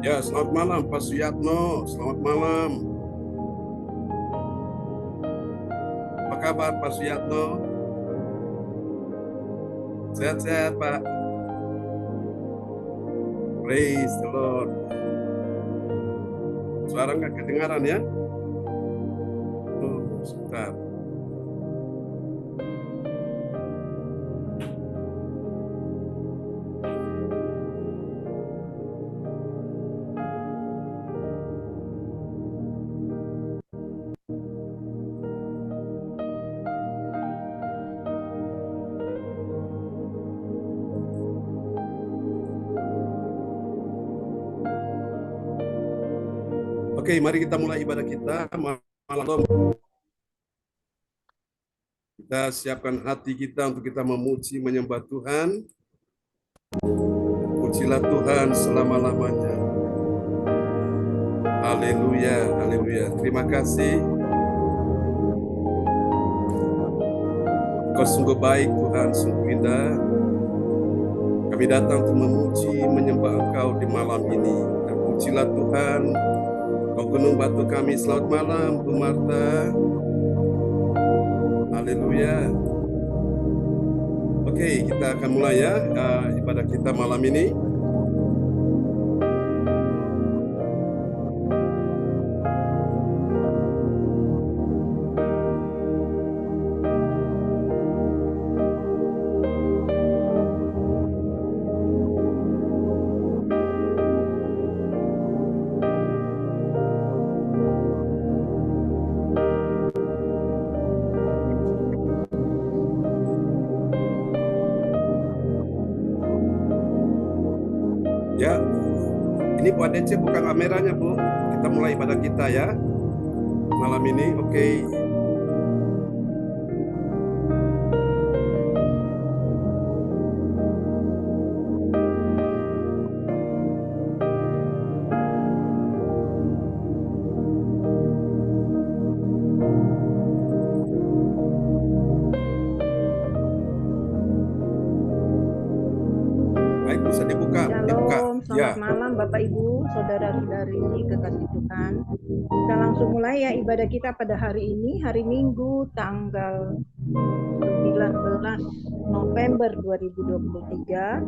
Ya, selamat malam Pak Suyatno. Selamat malam. Apa kabar Pak Suyatno? Sehat-sehat Pak. Praise the Lord. Suara nggak kedengaran ya? Oh, sebentar. Oke, mari kita mulai ibadah kita malam. Kita siapkan hati kita untuk kita memuji, menyembah Tuhan. Pujilah Tuhan selama-lamanya. Haleluya, haleluya. Terima kasih. Kau sungguh baik Tuhan, sungguh indah. Kami datang untuk memuji, menyembah Engkau di malam ini. Terpujilah Tuhan, Kau gunung batu kami. Selamat malam, Bu Marta. Haleluya. Oke, kita akan mulai ya ibadah kita malam ini. Ya, ini Bu ADC buka kameranya Bu. Kita mulai ibadah kita ya malam ini. Oke. Baik, bisa dibuka. Shalom, Ya. selamat malam Bapak Ibu, saudara-saudari kekasih Tuhan. Kita langsung mulai ya ibadah kita pada hari ini, hari Minggu tanggal 19 November 2023.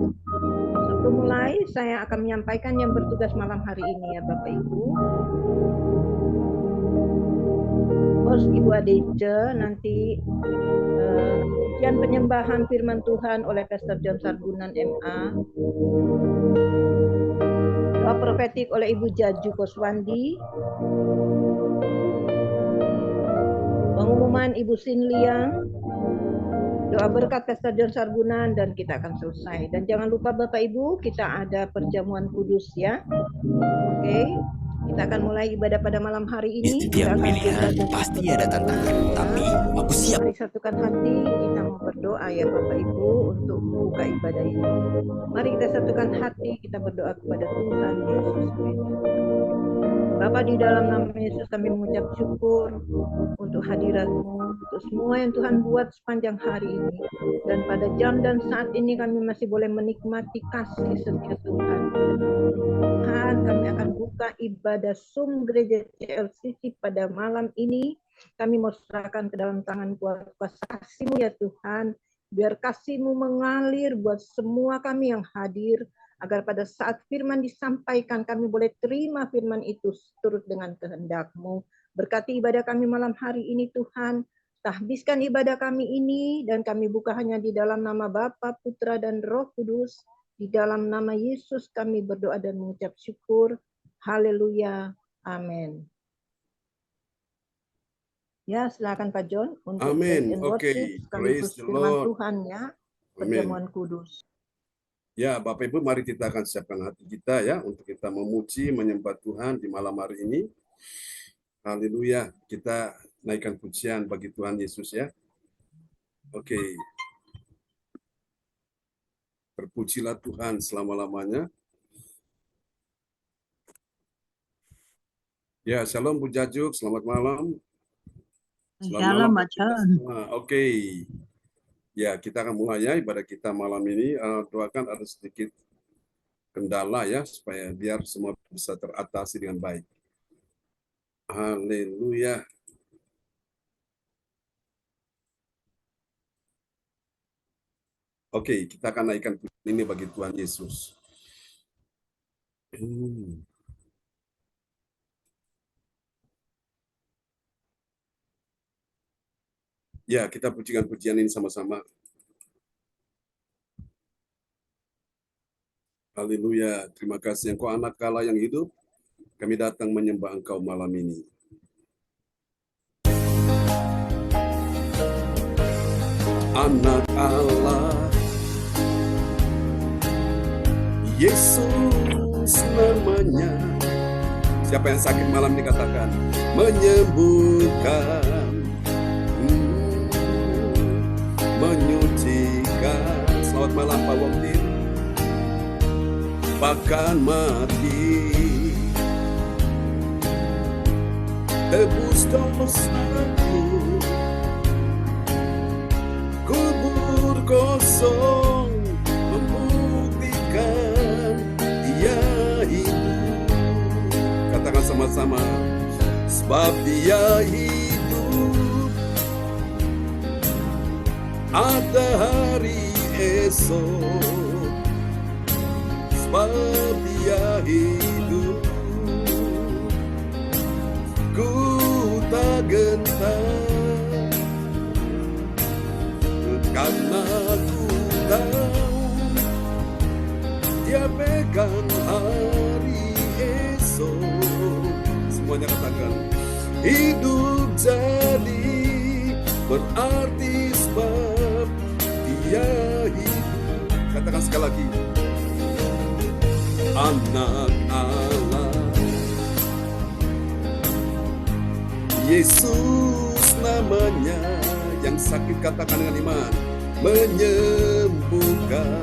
Sebelum mulai, saya akan menyampaikan yang bertugas malam hari ini ya Bapak Ibu. Host Ibu Adece nanti ujian penyembahan firman Tuhan oleh Pastor John Sargunan MA. Doa profetik oleh Ibu Jaju Koswandi. Pengumuman Ibu Sinliang. Doa berkat Pastor John Sargunan dan kita akan selesai. Dan jangan lupa Bapak Ibu, kita ada perjamuan kudus ya. Oke. Kita akan mulai ibadah pada malam hari ini. Di setiap pilihan pasti ada tantangan, tapi aku siap. Mari satukan hati, kita mau berdoa ya Bapak Ibu untuk membuka ibadah ini. Mari kita satukan hati, kita berdoa kepada Tuhan Yesus Kristus. Bapa, di dalam nama Yesus kami mengucap syukur untuk hadirat-Mu, untuk semua yang Tuhan buat sepanjang hari ini. Dan pada jam dan saat ini kami masih boleh menikmati kasih setia Tuhan. Tuhan, kami akan buka ibadah Zoom Gereja CLCC pada malam ini. Kami mau serahkan ke dalam tangan kuasa kasih-Mu ya Tuhan. Biar kasih-Mu mengalir buat semua kami yang hadir, agar pada saat firman disampaikan kami boleh terima firman itu turut dengan kehendak-Mu. Berkati ibadah kami malam hari ini Tuhan. Tahbiskan ibadah kami ini dan kami buka hanya di dalam nama Bapa, Putra dan Roh Kudus. Di dalam nama Yesus kami berdoa dan mengucap syukur. Haleluya. Amin. Ya, silakan Pak John untuk Amin. Oke. sekaligus Praise the firman Lord. Tuhan ya. Amin. Perjamuan kudus. Ya, Bapak Ibu, mari kita akan siapkan hati kita ya untuk kita memuji, menyembah Tuhan di malam hari ini. Haleluya. Kita naikkan pujian bagi Tuhan Yesus ya. Oke. Terpujilah Tuhan selama-lamanya. Ya, shalom Bu Jajuk, selamat malam. Shalom, Pak John. Oke. Ya, kita akan mulai ya ibadah kita malam ini. Doakan ada sedikit kendala ya, supaya biar semua bisa teratasi dengan baik. Haleluya. Oke, kita akan naikkan pujian ini bagi Tuhan Yesus. Ya, kita pujikan pujian ini sama-sama. Haleluya. Terima kasih Engkau anak Allah yang hidup. Kami datang menyembah Engkau malam ini. Anak Allah, Yesus namanya. Siapa yang sakit malam ini katakan, menyembuhkan, menyucikan. Selamat malam Pak Wongdir. Bahkan mati, tebus dosaku, kubur kosong membuktikan Dia hidup. Katakan sama-sama, sebab Dia hidup, ada hari esok. Sebab Dia hidup, ku tak gentar, karena ku tahu Dia pegang hari esok. Semuanya katakan, hidup jadi berarti sebab Dia hidup. Katakan sekali lagi, anak Allah, Yesus namanya. Yang sakit katakan dengan iman, menyembuhkan,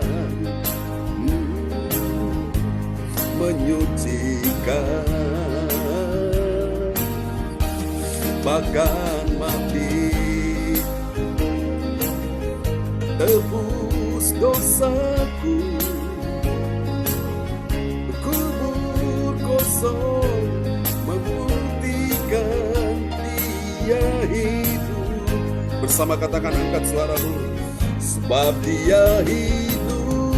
menyucikan, bahkan mati, tebus dosaku, kubur kosong membuktikan Dia hidup. Bersama katakan, angkat suaramu, sebab Dia hidup,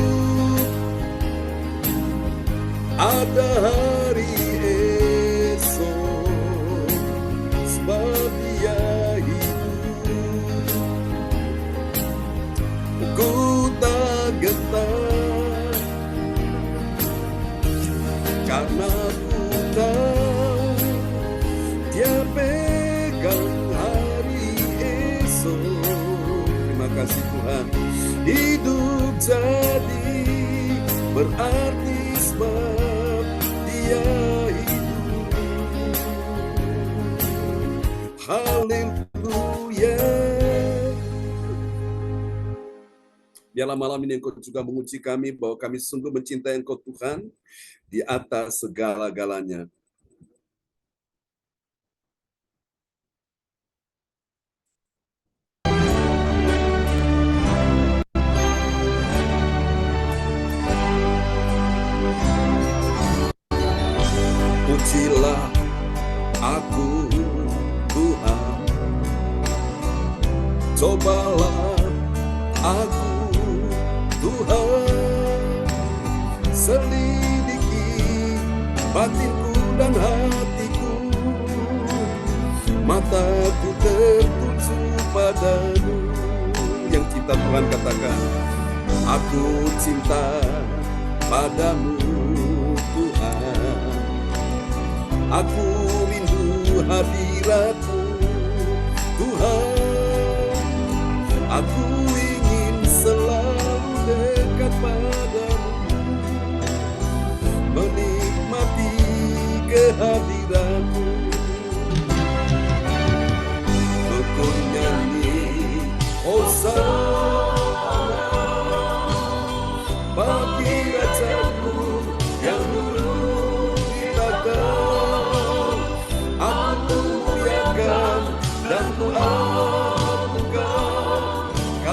ada hari esok. Sebab Dia hidup, ku tak gentar, karena ku tahu Dia pegang hari esok. Terima kasih Tuhan. Hidup jadi berarti sebab Dia hidup. Haleluya. Biarlah malam ini Engkau juga menguji kami bahwa kami sungguh mencintai Engkau Tuhan di atas segala-galanya. Pujilah aku Tuhan, cobalah aku Tuhan, selidiki batinku dan hatiku, mataku tertuju padamu. Yang cinta Tuhan katakan, aku cinta padamu Tuhan, aku rindu hadirat-Mu Tuhan, aku ingin selalu dekat padamu, menikmati kehadiran-Mu. Aku nyanyi Hosana bagi Raja-Mu yang dulu ditakkan. Aku muliakan dan ku anugerahkan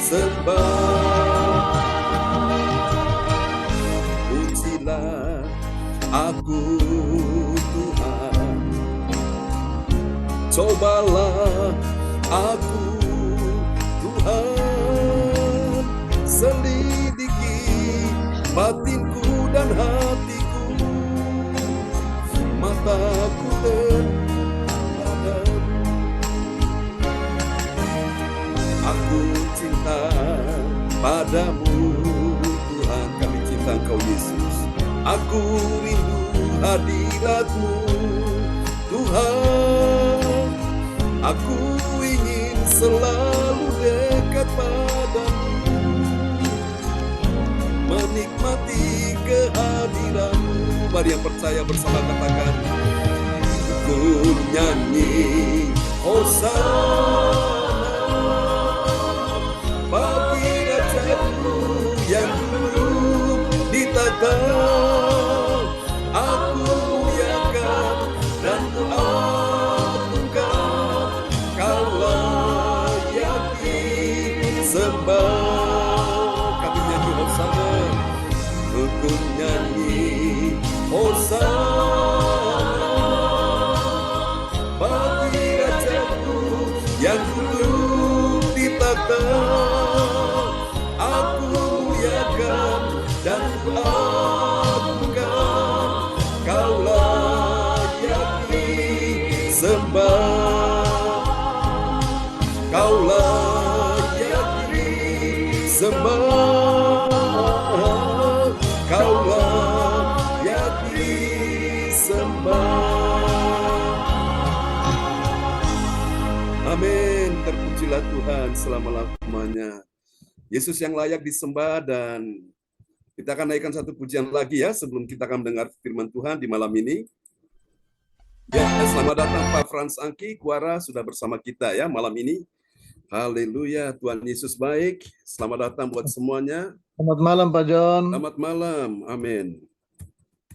sembah. Pujilah aku Tuhan, cobalah aku Tuhan, selidiki batinku dan hatiku, mataku terhadap. Aku cinta padamu Tuhan, kami cinta Engkau Yesus. Aku rindu hadirat-Mu Tuhan, aku ingin selalu dekat padamu, menikmati kehadiran-Mu. Mari yang percaya bersama katakan, ku nyanyi Hosana bagi Rajaku yang duduk di takhta. Aku muliakan dan ku agungkan, Kau layak disembah. Kami nyanyi Hosana, ku nyanyi Hosana bagi Rajaku yang duduk di takhta. Aku muliakan dan ku agungkan, Kau layak disembah. Kau layak disembah. Kau layak disembah. Amin. Terpujilah Tuhan selama-lamanya. Yesus yang layak disembah, dan kita akan naikkan satu pujian lagi ya sebelum kita akan mendengar firman Tuhan di malam ini. Ya, selamat datang Pak Frans Angki, Kuara sudah bersama kita ya malam ini. Haleluya, Tuhan Yesus baik. Selamat datang buat semuanya. Selamat malam Pak John. Selamat malam, amin.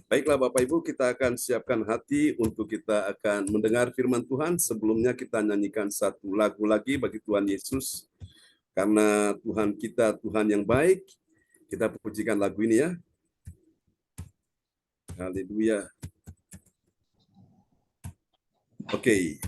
Baiklah Bapak Ibu, kita akan siapkan hati untuk kita akan mendengar firman Tuhan. Sebelumnya kita nyanyikan satu lagu lagi bagi Tuhan Yesus. Karena Tuhan kita Tuhan yang baik, kita pujikan lagu ini ya. Haleluya. Oke.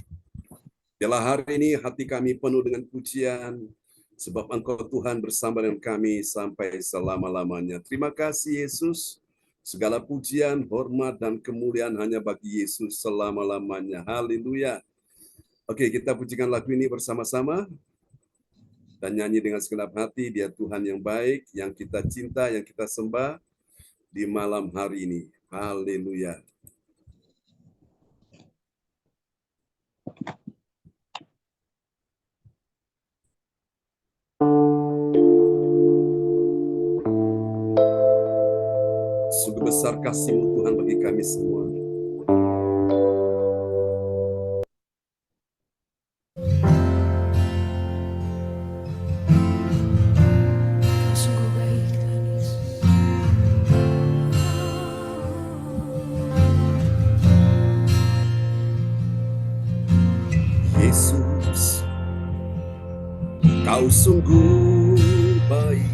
Biarlah hari ini hati kami penuh dengan pujian, sebab Engkau Tuhan bersama dengan kami sampai selama-lamanya. Terima kasih Yesus. Segala pujian, hormat, dan kemuliaan hanya bagi Yesus selama-lamanya. Haleluya. Oke, kita pujikan lagu ini bersama-sama. Dan nyanyi dengan segenap hati, Dia Tuhan yang baik, yang kita cinta, yang kita sembah di malam hari ini. Haleluya. Sungguh besar kasih-Mu Tuhan bagi kami semua. Yesus, Kau sungguh baik.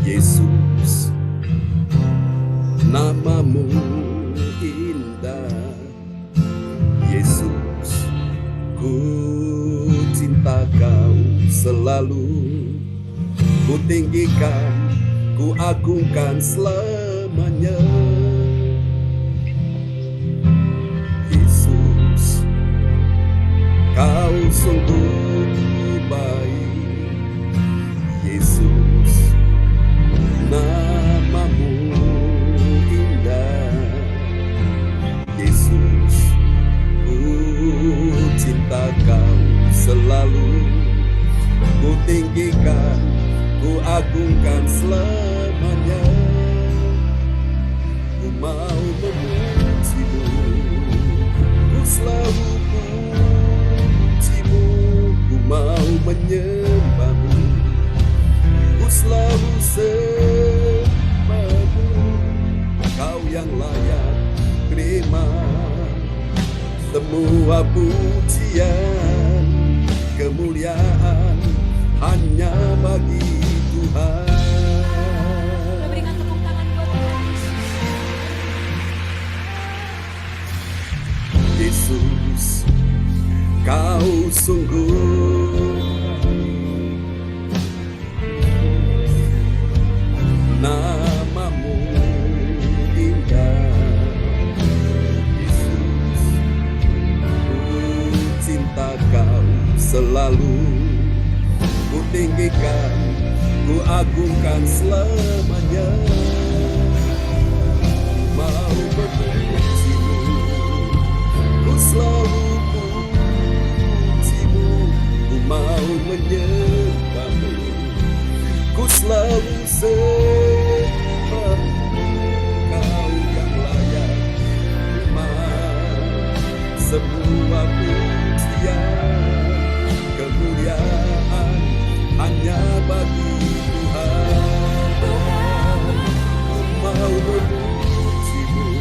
Yesus, nama-Mu indah. Yesus, ku cinta Kau selalu. Ku tinggikan, ku agungkan selamanya. Yesus, Kau sungguh baik. Yesus, nama-Mu indah. Yesus, ku cinta Kau selalu. Ku tinggikan, ku agungkan selamanya. Ku mau memuji-Mu, ku selalu puji-Mu. Ku mau menyembah-Mu, ku selalu sembah-Mu. Kau yang layak terima semua pujian, kemuliaan hanya Oh sungguh namamu indah Yesus, ku cinta kau selalu, ku tinggikan, ku agungkan selamanya. Mau memujimu, ku selalu pujimu, ku mau menyembahmu, ku selalu sembah. Kau yang layak terima semua pujian, kemuliaan hanya bagi Tuhan. Ku mau memujimu,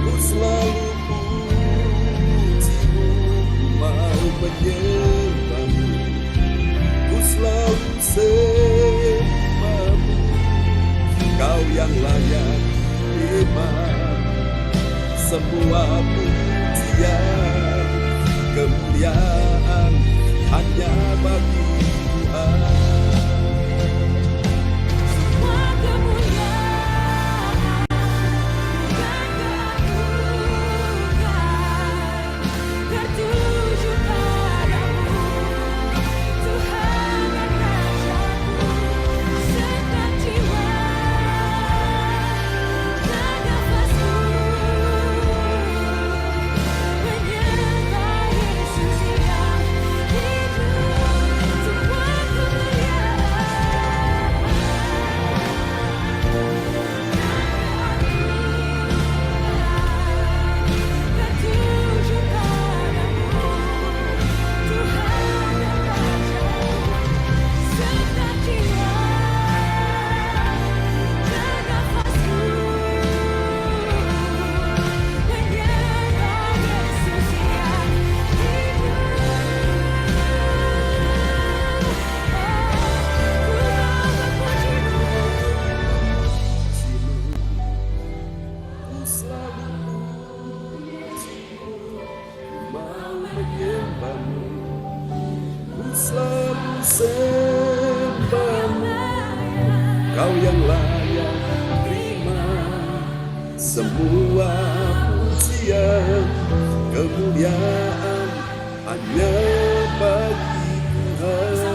ku selalu pujimu, ku mau menyembahmu, ku selalu sembahmu. Kau yang layak terima semua pujian, kemuliaan hanya bagi Tuhan. Kau yang layak terima semua pujian, kemuliaan hanya bagi Tuhan.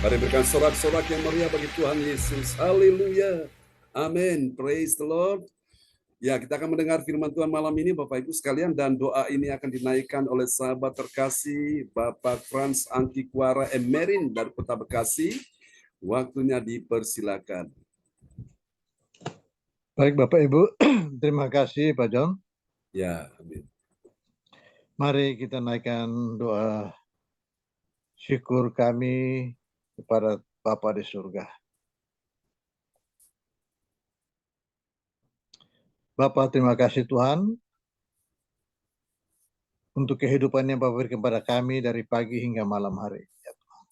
Mari berikan sorak-sorak yang meriah bagi Tuhan Yesus. Haleluya. Amin. Praise the Lord. Ya, kita akan mendengar firman Tuhan malam ini Bapak Ibu sekalian, dan doa ini akan dinaikkan oleh sahabat terkasih Bapak Frans Angkikwara Emerin dari Kota Bekasi. Waktunya dipersilakan. Baik Bapak Ibu, terima kasih Pak John. Ya, amin. Mari kita naikkan doa syukur kami kepada Bapa di surga. Bapa, terima kasih Tuhan untuk kehidupan yang Bapak berikan kepada kami dari pagi hingga malam hari. Ya Tuhan.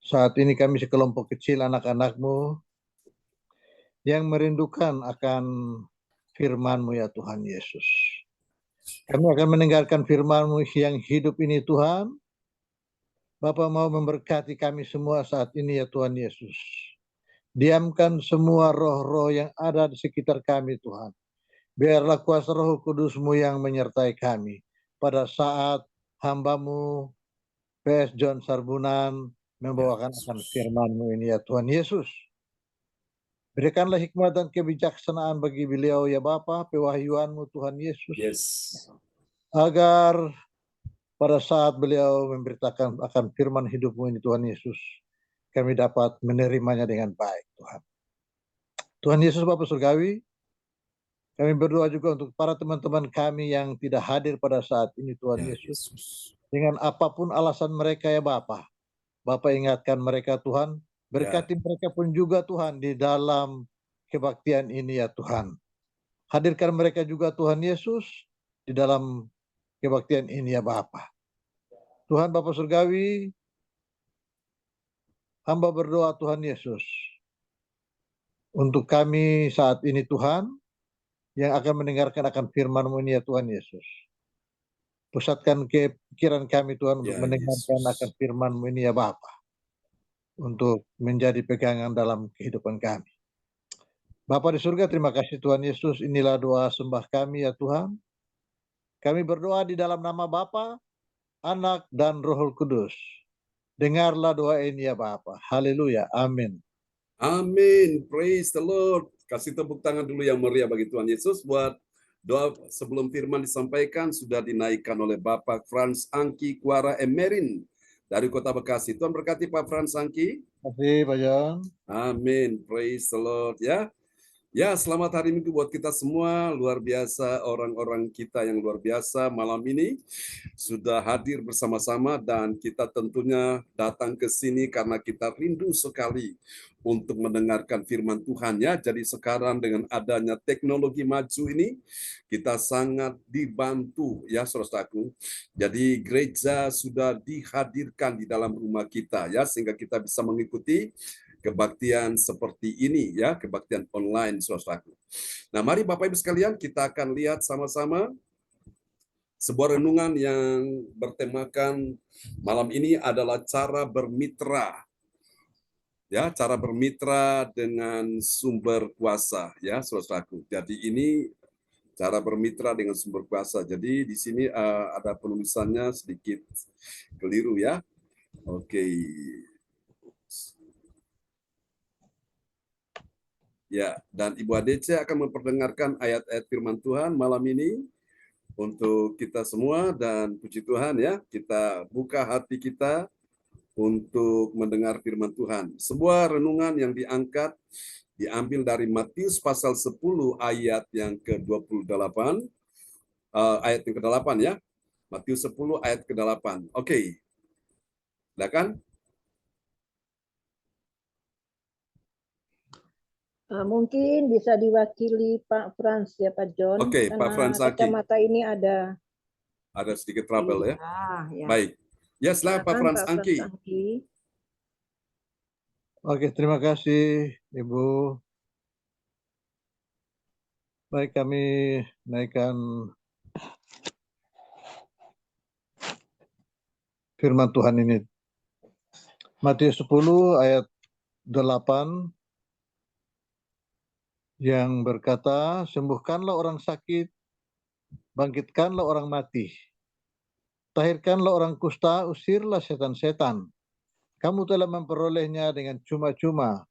Saat ini kami sekelompok kecil anak-anak-Mu yang merindukan akan firman-Mu ya Tuhan Yesus. Kami akan mendengarkan firman-Mu yang hidup ini Tuhan. Bapa mau memberkati kami semua saat ini ya Tuhan Yesus. Diamkan semua roh-roh yang ada di sekitar kami Tuhan. Biarlah kuasa Roh Kudus-Mu yang menyertai kami pada saat hamba-Mu PS John Sarbunan membawakan akan firman-Mu ini ya Tuhan Yesus. Berikanlah hikmat dan kebijaksanaan bagi beliau ya Bapa, pewahyuan-Mu Tuhan Yesus. Yes. Agar pada saat beliau memberitakan akan firman hidup-Mu ini Tuhan Yesus, kami dapat menerimanya dengan baik Tuhan. Tuhan Yesus Bapa Surgawi, kami berdoa juga untuk para teman-teman kami yang tidak hadir pada saat ini Tuhan Ya, Yesus. Yesus. Dengan apapun alasan mereka ya Bapa, Bapak ingatkan mereka Tuhan, berkati mereka pun juga Tuhan di dalam kebaktian ini ya Tuhan. Hadirkan mereka juga Tuhan Yesus di dalam kebaktian ini ya Bapa. Tuhan Bapa Surgawi, hamba berdoa Tuhan Yesus, untuk kami saat ini Tuhan, yang akan mendengarkan akan firman-Mu ini ya Tuhan Yesus. Pusatkan pikiran kami Tuhan untuk mendengarkan akan firman-Mu ini ya Bapa, untuk menjadi pegangan dalam kehidupan kami. Bapa di surga, terima kasih Tuhan Yesus, inilah doa sembah kami ya Tuhan. Kami berdoa di dalam nama Bapa, Anak, dan Roh Kudus. Dengarlah doa ini ya Bapa. Haleluya. Amin. Amin. Praise the Lord. Kasih tepuk tangan dulu yang meriah bagi Tuhan Yesus buat doa sebelum firman disampaikan sudah dinaikkan oleh Bapak Frans Angki Kuara Emerin dari Kota Bekasi. Tuhan berkati Pak Frans Angki. Terima kasih Pak John. Amin. Praise the Lord ya. Ya, selamat hari Minggu buat kita semua. Luar biasa, orang-orang kita yang luar biasa malam ini sudah hadir bersama-sama dan kita tentunya datang ke sini karena kita rindu sekali untuk mendengarkan firman Tuhan ya. Jadi sekarang dengan adanya teknologi maju ini, kita sangat dibantu ya saudaraku. Jadi gereja sudah dihadirkan di dalam rumah kita ya, sehingga kita bisa mengikuti kebaktian seperti ini ya, kebaktian online saudaraku. Nah, mari Bapak Ibu sekalian kita akan lihat sama-sama sebuah renungan yang bertemakan malam ini adalah cara bermitra. Ya, cara bermitra dengan sumber kuasa ya saudaraku. Jadi ini cara bermitra dengan sumber kuasa. Jadi di sini ada penulisannya sedikit keliru ya. Oke. Ya, dan Ibu ADC akan memperdengarkan ayat-ayat firman Tuhan malam ini untuk kita semua dan puji Tuhan ya, kita buka hati kita untuk mendengar firman Tuhan. Sebuah renungan yang diangkat diambil dari Matius pasal 10 ayat yang ke-28, ayat yang ke-8 ya. Matius 10 ayat ke-8. Oke. Silakan. Mungkin bisa diwakili Pak Frans ya Pak John. Oke, Pak Frans Angki. Kacamata ini ada sedikit trouble ya. Ya. Baik. Ya, silakan Pak Frans Angki. Oke, terima kasih Ibu. Baik, kami naikkan firman Tuhan ini. Matius 10 ayat 8 yang berkata, sembuhkanlah orang sakit, bangkitkanlah orang mati, tahirkanlah orang kusta, usirlah setan-setan. Kamu telah memperolehnya dengan cuma-cuma.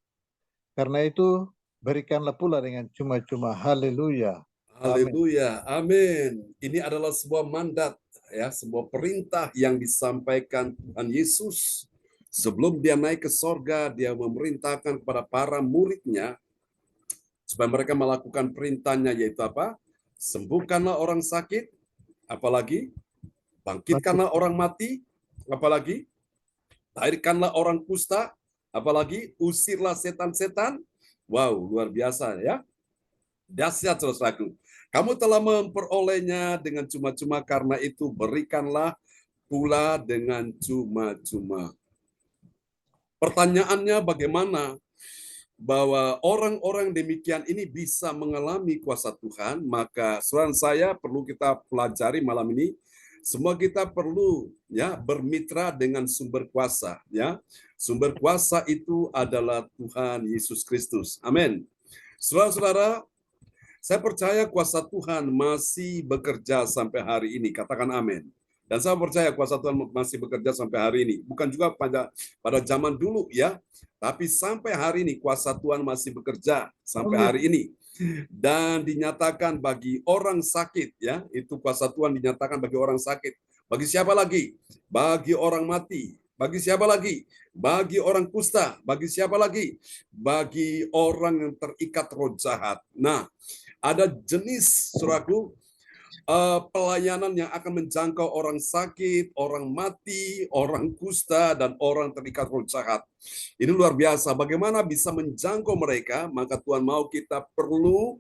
Karena itu, berikanlah pula dengan cuma-cuma. Haleluya. Haleluya. Amin. Ini adalah sebuah mandat ya, sebuah perintah yang disampaikan Tuhan Yesus sebelum dia naik ke sorga. Dia memerintahkan kepada para muridnya supaya mereka melakukan perintahnya, yaitu apa? Sembuhkanlah orang sakit, apalagi bangkitkanlah orang mati, apalagi tahirkanlah orang kusta, apalagi usirlah setan-setan. Wow, luar biasa ya. Dahsyat saudaraku. Kamu telah memperolehnya dengan cuma-cuma, karena itu berikanlah pula dengan cuma-cuma. Pertanyaannya bagaimana bahwa orang-orang demikian ini bisa mengalami kuasa Tuhan? Maka saran saya perlu kita pelajari malam ini. Semua kita perlu ya bermitra dengan sumber kuasa ya. Sumber kuasa itu adalah Tuhan Yesus Kristus. Amin. Saudara-saudara, saya percaya kuasa Tuhan masih bekerja sampai hari ini. Katakan amin. Dan saya percaya kuasa Tuhan masih bekerja sampai hari ini. Bukan juga pada zaman dulu ya, tapi sampai hari ini kuasa Tuhan masih bekerja sampai hari ini. Dan dinyatakan bagi orang sakit ya, itu kuasa Tuhan dinyatakan bagi orang sakit. Bagi siapa lagi? Bagi orang mati. Bagi siapa lagi? Bagi orang kusta. Bagi siapa lagi? Bagi orang yang terikat roh jahat. Nah, ada jenis saudaraku pelayanan yang akan menjangkau orang sakit, orang mati, orang kusta, dan orang terikat roh jahat. Ini luar biasa. Bagaimana bisa menjangkau mereka? Maka Tuhan mau kita perlu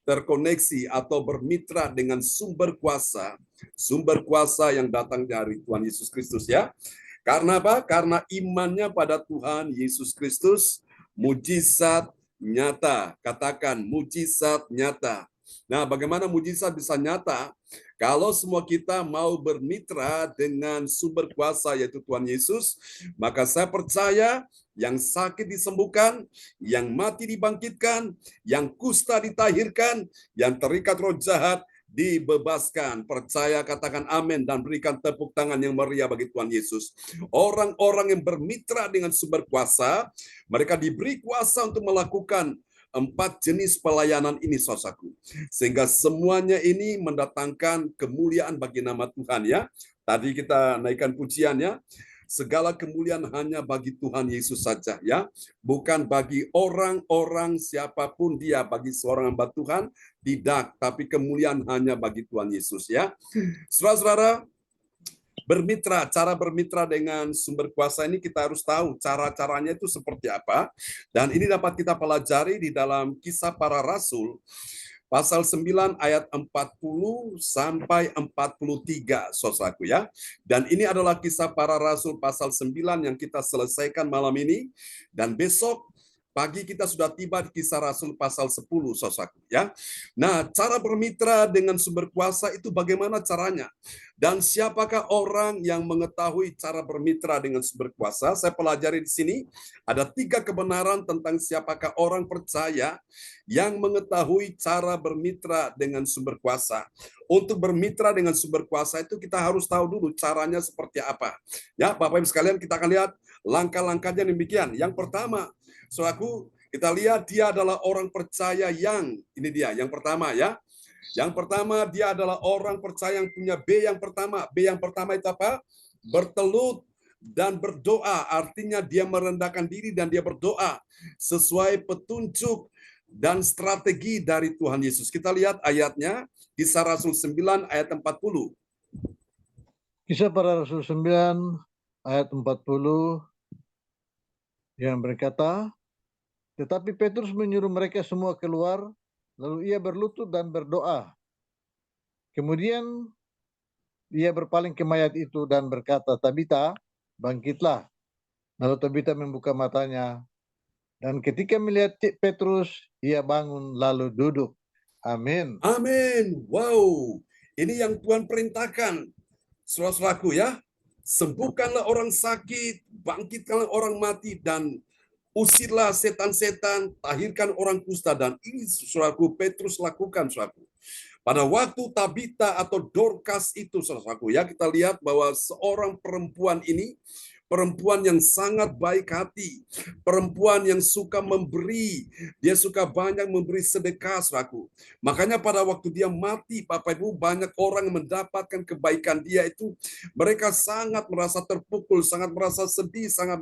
terkoneksi atau bermitra dengan sumber kuasa yang datang dari Tuhan Yesus Kristus ya. Karena apa? Karena imannya pada Tuhan Yesus Kristus, mujizat nyata. Katakan mujizat nyata. Nah, bagaimana mujizat bisa nyata? Kalau semua kita mau bermitra dengan sumber kuasa yaitu Tuhan Yesus, maka saya percaya yang sakit disembuhkan, yang mati dibangkitkan, yang kusta ditahirkan, yang terikat roh jahat dibebaskan. Percaya, katakan amin, dan berikan tepuk tangan yang meriah bagi Tuhan Yesus. Orang-orang yang bermitra dengan sumber kuasa, mereka diberi kuasa untuk melakukan 4 jenis pelayanan ini, saudaraku. Sehingga semuanya ini mendatangkan kemuliaan bagi nama Tuhan ya. Tadi kita naikkan pujiannya. Segala kemuliaan hanya bagi Tuhan Yesus saja ya. Bukan bagi orang-orang siapapun dia, bagi seorang hamba Tuhan tidak, tapi kemuliaan hanya bagi Tuhan Yesus ya. Saudara-saudara, cara bermitra dengan sumber kuasa ini kita harus tahu cara-caranya itu seperti apa. Dan ini dapat kita pelajari di dalam Kisah Para Rasul pasal 9 ayat 40 sampai 43, saudaraku ya. Dan ini adalah Kisah Para Rasul pasal 9 yang kita selesaikan malam ini, dan besok pagi kita sudah tiba di Kisah Rasul pasal 10, saudaraku ya. Nah, cara bermitra dengan sumber kuasa itu bagaimana caranya? Dan siapakah orang yang mengetahui cara bermitra dengan sumber kuasa? Saya pelajari di sini ada 3 kebenaran tentang siapakah orang percaya yang mengetahui cara bermitra dengan sumber kuasa. Untuk bermitra dengan sumber kuasa itu kita harus tahu dulu caranya seperti apa. Ya, Bapak Ibu sekalian, kita akan lihat langkah-langkahnya demikian. Yang pertama, saudaraku, kita lihat dia adalah orang percaya yang, ini dia, yang pertama ya. Yang pertama, dia adalah orang percaya yang punya B yang pertama. B yang pertama itu apa? Bertelut dan berdoa. Artinya dia merendahkan diri dan dia berdoa sesuai petunjuk dan strategi dari Tuhan Yesus. Kita lihat ayatnya, Kisah Rasul 9 ayat 40. Kisah Para Rasul 9 ayat 40 yang berkata, tetapi Petrus menyuruh mereka semua keluar, lalu ia berlutut dan berdoa. Kemudian ia berpaling ke mayat itu dan berkata, Tabita, bangkitlah. Lalu Tabita membuka matanya, dan ketika melihat Petrus, ia bangun lalu duduk. Amin. Amin. Wow, ini yang Tuhan perintahkan. Saudara-saudaraku ya, sembuhkanlah orang sakit, bangkitkanlah orang mati, dan usirlah setan-setan, tahirkan orang kusta. Dan ini saudaraku Petrus lakukan, saudaraku. Pada waktu Tabita atau Dorcas itu, saudaraku ya, kita lihat bahwa seorang perempuan ini, perempuan yang sangat baik hati, perempuan yang suka memberi, dia suka banyak memberi sedekah, saudaraku. Makanya pada waktu dia mati, Bapak Ibu, banyak orang yang mendapatkan kebaikan dia itu, mereka sangat merasa terpukul, sangat merasa sedih, sangat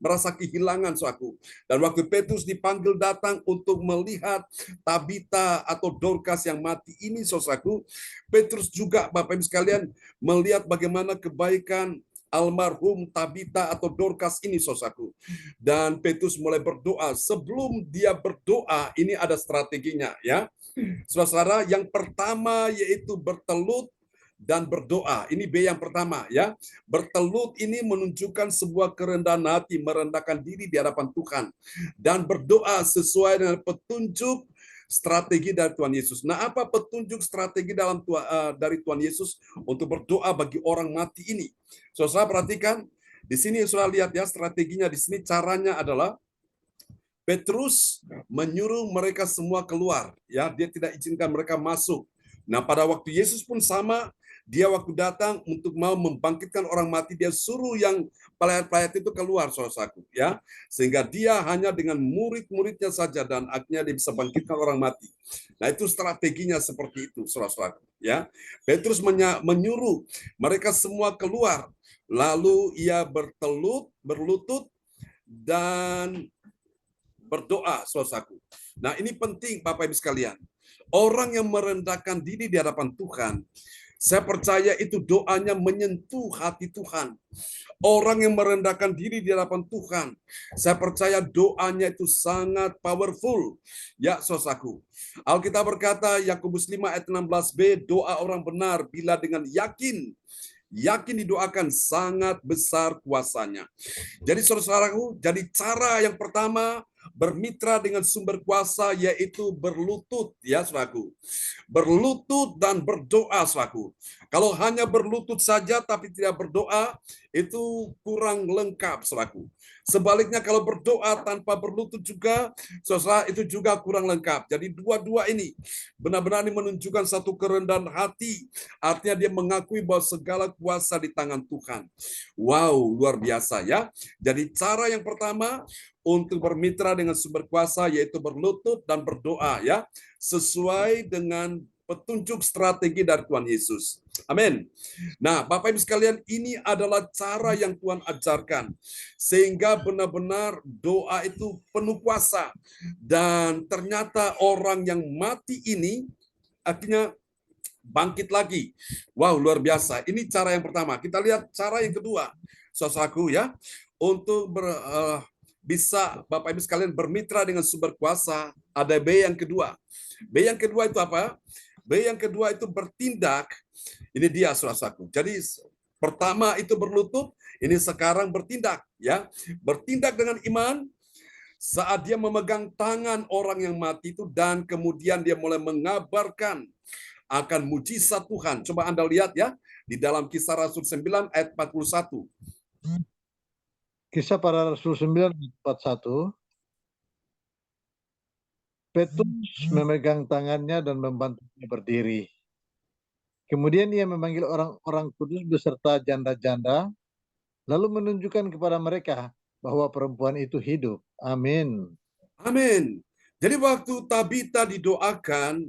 merasa kehilangan, saudaraku. Dan waktu Petrus dipanggil datang untuk melihat Tabita atau Dorcas yang mati ini, saudaraku, Petrus juga, Bapak Ibu sekalian, melihat bagaimana kebaikan almarhum Tabita atau Dorcas ini, saudaraku. Dan Petrus mulai berdoa. Sebelum dia berdoa, ini ada strateginya ya. Saudara, yang pertama yaitu bertelut dan berdoa. Ini B yang pertama ya. Bertelut ini menunjukkan sebuah kerendahan hati, merendahkan diri di hadapan Tuhan. Dan berdoa sesuai dengan petunjuk strategi dari Tuhan Yesus. Nah, apa petunjuk strategi dari Tuhan Yesus untuk berdoa bagi orang mati ini? Saudara perhatikan, di sini saudara lihat ya, strateginya di sini caranya adalah Petrus menyuruh mereka semua keluar, ya, dia tidak izinkan mereka masuk. Nah, pada waktu Yesus pun sama, Dia waktu datang untuk mau membangkitkan orang mati, dia suruh yang pelayat-pelayat itu keluar, saudaraku, ya. Sehingga dia hanya dengan murid-muridnya saja dan akhirnya dia bisa bangkitkan orang mati. Nah, itu strateginya seperti itu, saudaraku, ya. Petrus menyuruh mereka semua keluar, lalu ia berlutut dan berdoa, saudaraku. Nah, ini penting Bapak Ibu sekalian. Orang yang merendahkan diri di hadapan Tuhan, saya percaya itu doanya menyentuh hati Tuhan. Orang yang merendahkan diri di hadapan Tuhan, saya percaya doanya itu sangat powerful. Ya, saudaraku. Alkitab berkata, Yakobus 5 ayat 16b, doa orang benar bila dengan yakin didoakan sangat besar kuasanya. Jadi saudaraku, jadi cara yang pertama bermitra dengan sumber kuasa yaitu berlutut, ya saudaraku. Berlutut dan berdoa, saudaraku. Kalau hanya berlutut saja tapi tidak berdoa, itu kurang lengkap, saudaraku. Sebaliknya kalau berdoa tanpa berlutut juga, saudara, itu juga kurang lengkap. Jadi dua-dua ini benar-benar menunjukkan satu kerendahan hati. Artinya dia mengakui bahwa segala kuasa di tangan Tuhan. Wow, luar biasa ya. Jadi cara yang pertama untuk bermitra dengan sumber kuasa yaitu berlutut dan berdoa, ya, sesuai dengan petunjuk strategi dari Tuhan Yesus. Amin. Nah, Bapak Ibu sekalian, ini adalah cara yang Tuhan ajarkan sehingga benar-benar doa itu penuh kuasa, dan ternyata orang yang mati ini akhirnya bangkit lagi. Wow, luar biasa. Ini cara yang pertama. Kita lihat cara yang kedua, saudaraku, ya, untuk bisa Bapak Ibu sekalian bermitra dengan sumber kuasa, ada B yang kedua. B yang kedua itu apa? B yang kedua itu bertindak. Ini dia, saudaraku. Jadi pertama itu berlutut, ini sekarang bertindak, ya. Bertindak dengan iman saat dia memegang tangan orang yang mati itu, dan kemudian dia mulai mengabarkan akan mujizat Tuhan. Coba Anda lihat ya, di dalam Kisah Rasul 9 ayat 41. Kisah Para Rasul 9 ayat 41. Petrus memegang tangannya dan membantunya berdiri. Kemudian ia memanggil orang-orang kudus beserta janda-janda, lalu menunjukkan kepada mereka bahwa perempuan itu hidup. Amin. Amin. Jadi waktu Tabita didoakan,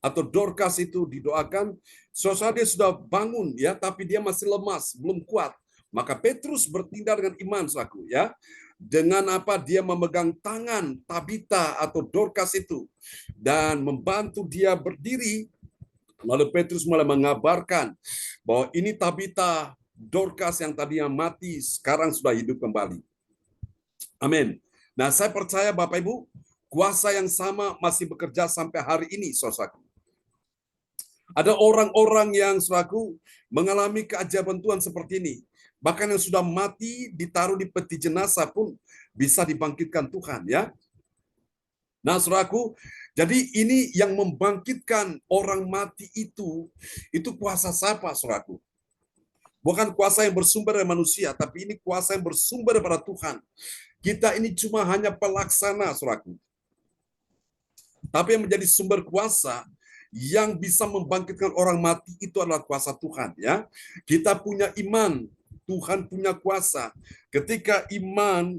atau Dorcas itu didoakan, saudara, dia sudah bangun, ya, tapi dia masih lemas, belum kuat. Maka Petrus bertindak dengan iman, saudaraku, ya. Dengan apa? Dia memegang tangan Tabita atau Dorcas itu dan membantu dia berdiri. Lalu Petrus mulai mengabarkan bahwa ini Tabita, Dorcas yang tadinya mati sekarang sudah hidup kembali. Amin. Nah, saya percaya Bapak Ibu, kuasa yang sama masih bekerja sampai hari ini, saudaraku. Ada orang-orang yang, saudaraku, mengalami keajaiban Tuhan seperti ini. Bahkan yang sudah mati ditaruh di peti jenazah pun bisa dibangkitkan Tuhan, ya. Nah, saudaraku, jadi ini yang membangkitkan orang mati itu kuasa siapa, saudaraku? Bukan kuasa yang bersumber dari manusia, tapi ini kuasa yang bersumber daripada Tuhan. Kita ini cuma hanya pelaksana, saudaraku. Tapi yang menjadi sumber kuasa yang bisa membangkitkan orang mati itu adalah kuasa Tuhan, ya. Kita punya iman, Tuhan punya kuasa. Ketika iman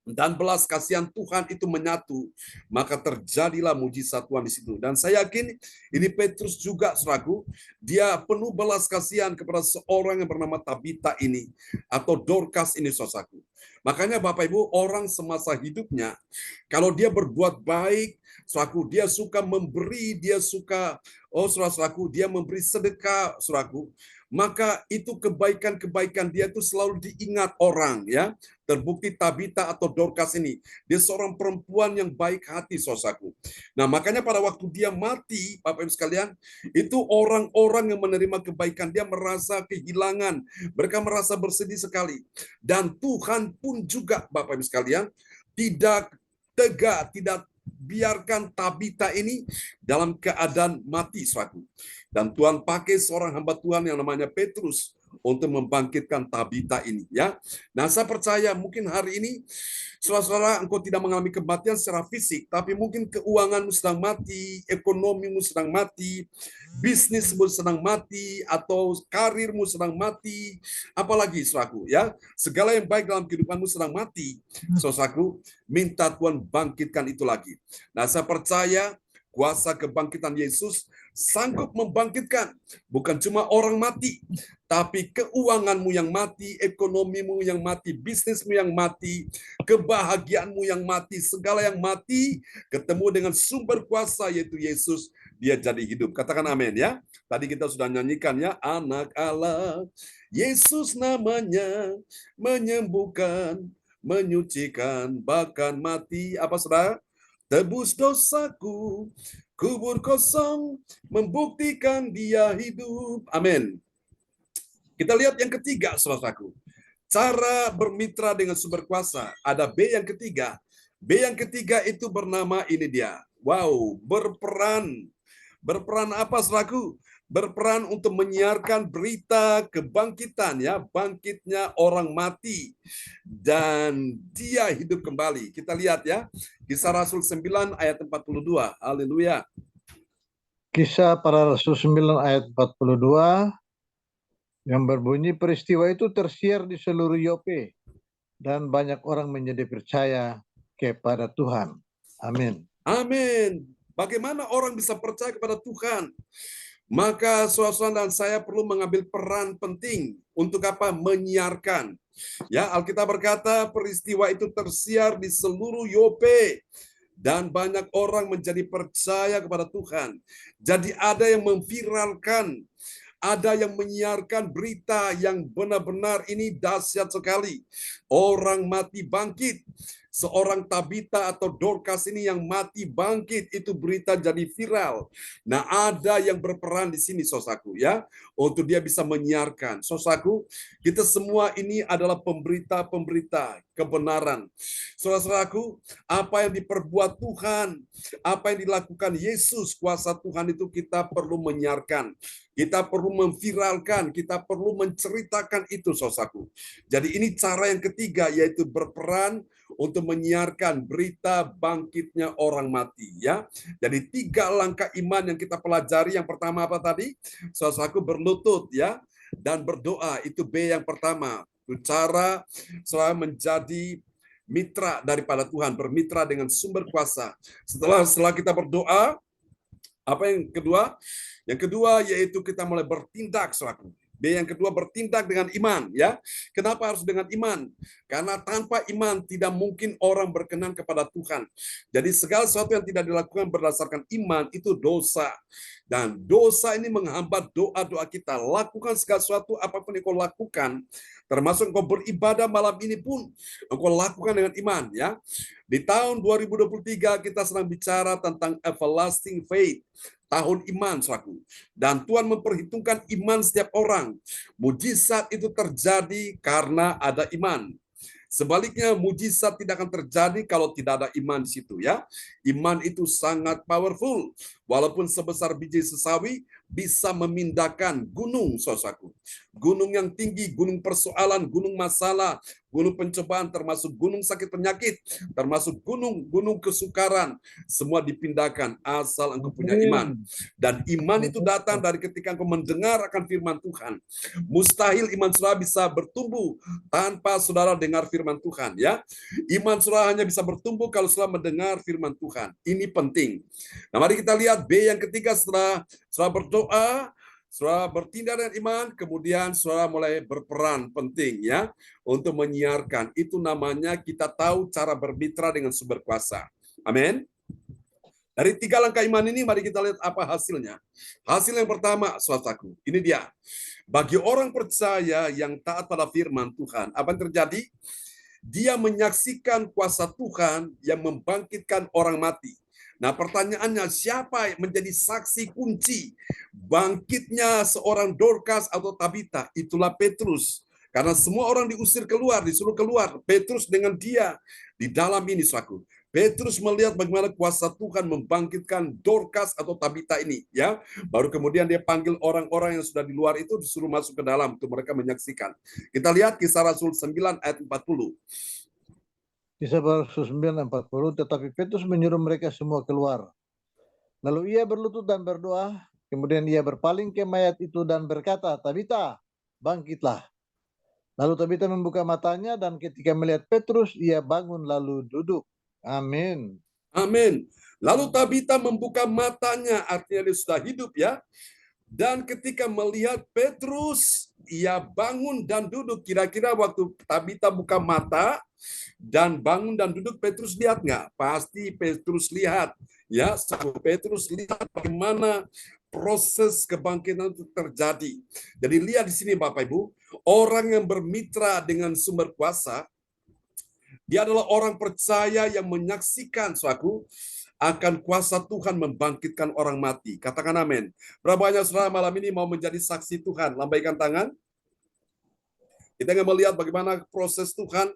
dan belas kasihan Tuhan itu menyatu, maka terjadilah mujizat Tuhan di situ. Dan saya yakin ini Petrus juga, saudaraku, dia penuh belas kasihan kepada seorang yang bernama Tabita ini atau Dorcas ini, saudaraku. Makanya Bapak Ibu, orang semasa hidupnya kalau dia berbuat baik, saudaraku, dia suka memberi, dia suka, saudaraku, dia memberi sedekah, saudaraku, maka itu kebaikan-kebaikan dia itu selalu diingat orang, ya. Terbukti Tabita atau Dorcas ini, dia seorang perempuan yang baik hati, saudaraku. Nah, makanya pada waktu dia mati, Bapak Ibu sekalian, itu orang-orang yang menerima kebaikan dia merasa kehilangan, mereka merasa bersedih sekali. Dan Tuhan pun juga, Bapak Ibu sekalian, tidak tega, tidak biarkan Tabita ini dalam keadaan mati, saudaraku. Dan Tuhan pakai seorang hamba Tuhan yang namanya Petrus untuk membangkitkan Tabita ini, ya. Nah, saya percaya mungkin hari ini saudara-saudara engkau tidak mengalami kematian secara fisik, tapi mungkin keuanganmu sedang mati, ekonomimu sedang mati, bisnismu sedang mati, atau karirmu sedang mati, apalagi saudaraku, ya. Segala yang baik dalam kehidupanmu sedang mati, saudaraku, minta Tuhan bangkitkan itu lagi. Nah, saya percaya kuasa kebangkitan Yesus sanggup membangkitkan bukan cuma orang mati, tapi keuanganmu yang mati, ekonomimu yang mati, bisnismu yang mati, kebahagiaanmu yang mati, segala yang mati, ketemu dengan sumber kuasa yaitu Yesus, dia jadi hidup. Katakan amin ya. Tadi kita sudah nyanyikan ya, anak Allah, Yesus namanya, menyembuhkan, menyucikan, bahkan mati. Apa saudara? Tebus dosaku, kubur kosong, membuktikan dia hidup. Amin. Kita lihat yang ketiga, saudaraku. Cara bermitra dengan sumber kuasa. Ada B yang ketiga. B yang ketiga itu bernama ini dia. Wow, berperan. Berperan apa, saudaraku? Berperan untuk menyiarkan berita kebangkitan, ya, bangkitnya orang mati dan dia hidup kembali. Kita lihat ya, Kisah Rasul 9 ayat 42. Haleluya. Kisah para Rasul 9 ayat 42 yang berbunyi, peristiwa itu tersiar di seluruh Yope dan banyak orang menjadi percaya kepada Tuhan. Amin. Amin. Bagaimana orang bisa percaya kepada Tuhan? Maka saudara dan saya perlu mengambil peran penting untuk apa? Menyiarkan. Ya, Alkitab berkata peristiwa itu tersiar di seluruh Yope dan banyak orang menjadi percaya kepada Tuhan. Jadi ada yang memviralkan, ada yang menyiarkan berita yang benar-benar ini dahsyat sekali. Orang mati bangkit. Seorang Tabita atau Dorcas ini yang mati bangkit, itu berita jadi viral. Nah, ada yang berperan di sini, saudaraku, ya, untuk dia bisa menyiarkan. Saudaraku, kita semua ini adalah pemberita-pemberita kebenaran. Saudaraku, apa yang diperbuat Tuhan, apa yang dilakukan Yesus, kuasa Tuhan itu kita perlu menyiarkan. Kita perlu memviralkan, kita perlu menceritakan itu, saudaraku. Jadi ini cara yang ketiga, yaitu berperan untuk menyiarkan berita bangkitnya orang mati, ya. Jadi 3 langkah iman yang kita pelajari. Yang pertama apa tadi? Saudaraku, berlutut, ya, dan berdoa. Itu B yang pertama. Itu cara saudara menjadi mitra daripada Tuhan, bermitra dengan sumber kuasa. Setelah kita berdoa, apa yang kedua? Yang kedua yaitu kita mulai bertindak, saudaraku. B yang kedua, bertindak dengan iman, ya. Kenapa harus dengan iman? Karena tanpa iman tidak mungkin orang berkenan kepada Tuhan. Jadi segala sesuatu yang tidak dilakukan berdasarkan iman itu dosa. Dan dosa ini menghambat doa-doa kita. Lakukan segala sesuatu apapun yang kau lakukan, termasuk engkau beribadah malam ini pun engkau lakukan dengan iman, ya. Di tahun 2023 kita sedang bicara tentang everlasting faith. Tahun iman, saudaraku. Dan Tuhan memperhitungkan iman setiap orang. Mujizat itu terjadi karena ada iman. Sebaliknya, mujizat tidak akan terjadi kalau tidak ada iman di situ, ya. Iman itu sangat powerful. Walaupun sebesar biji sesawi bisa memindahkan gunung, saudaraku. Gunung yang tinggi, gunung persoalan, gunung masalah, gunung pencobaan, termasuk gunung sakit penyakit, termasuk gunung kesukaran, semua dipindahkan asal engkau punya iman. Dan iman itu datang dari ketika engkau mendengar akan firman Tuhan. Mustahil iman saudara bisa bertumbuh tanpa saudara dengar firman Tuhan, ya. Iman saudara hanya bisa bertumbuh kalau saudara mendengar firman Tuhan. Ini penting. Nah, mari kita lihat B yang ketiga. Setelah berdoa, saudara bertindak dengan iman, kemudian saudara mulai berperan penting, ya, untuk menyiarkan. Itu namanya kita tahu cara bermitra dengan sumber kuasa. Amin. Dari 3 langkah iman ini, mari kita lihat apa hasilnya. Hasil yang pertama, saudaraku, ini dia. Bagi orang percaya yang taat pada firman Tuhan, apa yang terjadi? Dia menyaksikan kuasa Tuhan yang membangkitkan orang mati. Nah, pertanyaannya, siapa yang menjadi saksi kunci bangkitnya seorang Dorcas atau Tabita? Itulah Petrus. Karena semua orang diusir keluar, disuruh keluar. Petrus dengan dia di dalam ini, saudaraku. Petrus melihat bagaimana kuasa Tuhan membangkitkan Dorcas atau Tabita ini, ya. Baru kemudian dia panggil orang-orang yang sudah di luar itu disuruh masuk ke dalam untuk mereka menyaksikan. Kita lihat Kisah Rasul 9 ayat 40. Kisah Rasul 9:40, tetapi Petrus menyuruh mereka semua keluar. Lalu ia berlutut dan berdoa, kemudian ia berpaling ke mayat itu dan berkata, Tabita, bangkitlah. Lalu Tabita membuka matanya dan ketika melihat Petrus, ia bangun lalu duduk. Amin. Amin. Lalu Tabita membuka matanya, artinya dia sudah hidup, ya. Dan ketika melihat Petrus, ia bangun dan duduk. Kira-kira waktu Tabita buka mata dan bangun dan duduk, Petrus lihat nggak? Pasti Petrus lihat. Ya, Petrus lihat bagaimana proses kebangkitan itu terjadi. Jadi lihat di sini Bapak Ibu, orang yang bermitra dengan sumber kuasa, dia adalah orang percaya yang menyaksikan suatu akan kuasa Tuhan membangkitkan orang mati. Katakan amin. Berapa banyak saudara malam ini mau menjadi saksi Tuhan? Lambaikan tangan. Kita ingin melihat bagaimana proses Tuhan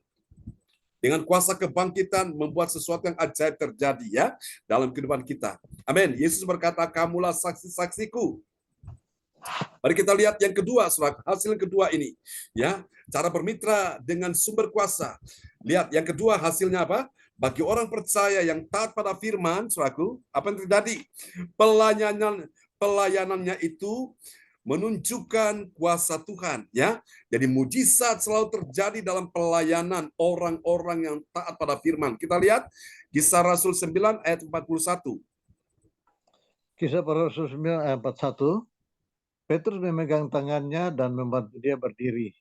dengan kuasa kebangkitan membuat sesuatu yang ajaib terjadi, ya, dalam kehidupan kita. Amin. Yesus berkata, kamulah saksi-saksiku. Mari kita lihat yang kedua, hasil yang kedua ini, ya, cara bermitra dengan sumber kuasa. Lihat yang kedua hasilnya apa? Bagi orang percaya yang taat pada firman, saudaraku, apa yang terjadi? Pelayanannya itu menunjukkan kuasa Tuhan, ya. Jadi mujizat selalu terjadi dalam pelayanan orang-orang yang taat pada firman. Kita lihat Kisah Rasul 9 ayat 41. Kisah Rasul 9 ayat 41. Petrus memegang tangannya dan membantu dia berdiri.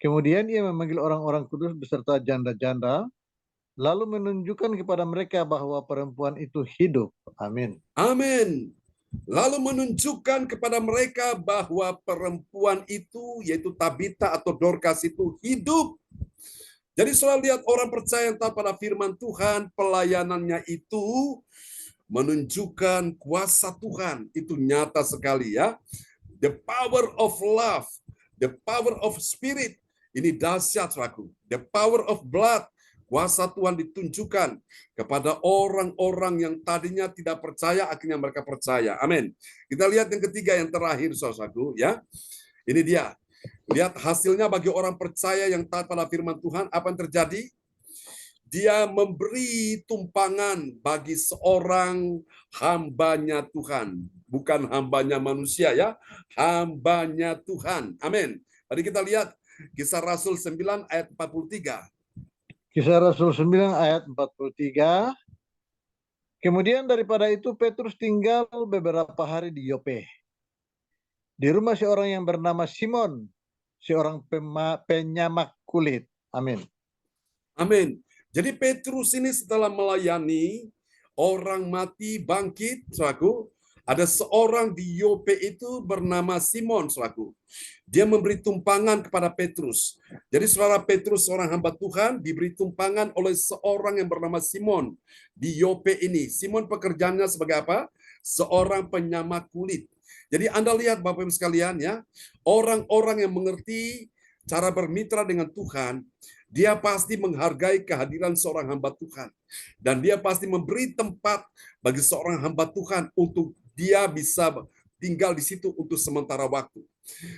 Kemudian ia memanggil orang-orang kudus beserta janda-janda, lalu menunjukkan kepada mereka bahwa perempuan itu hidup. Amin. Amin. Lalu menunjukkan kepada mereka bahwa perempuan itu, yaitu Tabita atau Dorcas itu hidup. Jadi selalu lihat orang percaya yang taat pada firman Tuhan, pelayanannya itu menunjukkan kuasa Tuhan. Itu nyata sekali, ya. The power of love, the power of spirit. Ini dahsyat, saudaraku. The power of blood. Kuasa Tuhan ditunjukkan kepada orang-orang yang tadinya tidak percaya, akhirnya mereka percaya. Amin. Kita lihat yang ketiga, yang terakhir, saudaraku, ya. Ini dia. Lihat hasilnya bagi orang percaya yang taat pada firman Tuhan, apa yang terjadi? Dia memberi tumpangan bagi seorang hambanya Tuhan. Bukan hambanya manusia, ya. Hambanya Tuhan. Amin. Mari kita lihat Kisah Rasul 9 ayat 43. Kisah Rasul 9 ayat 43. Kemudian daripada itu Petrus tinggal beberapa hari di Yope, di rumah seorang yang bernama Simon, seorang penyamak kulit. Amin. Amin. Jadi Petrus ini setelah melayani orang mati bangkit, saudaraku, ada seorang di Yope itu bernama Simon, saudaraku. Dia memberi tumpangan kepada Petrus. Jadi saudara, Petrus seorang hamba Tuhan diberi tumpangan oleh seorang yang bernama Simon di Yope ini. Simon pekerjaannya sebagai apa? Seorang penyamak kulit. Jadi Anda lihat Bapak Ibu sekalian, ya, orang-orang yang mengerti cara bermitra dengan Tuhan, dia pasti menghargai kehadiran seorang hamba Tuhan. Dan dia pasti memberi tempat bagi seorang hamba Tuhan untuk dia bisa tinggal di situ untuk sementara waktu.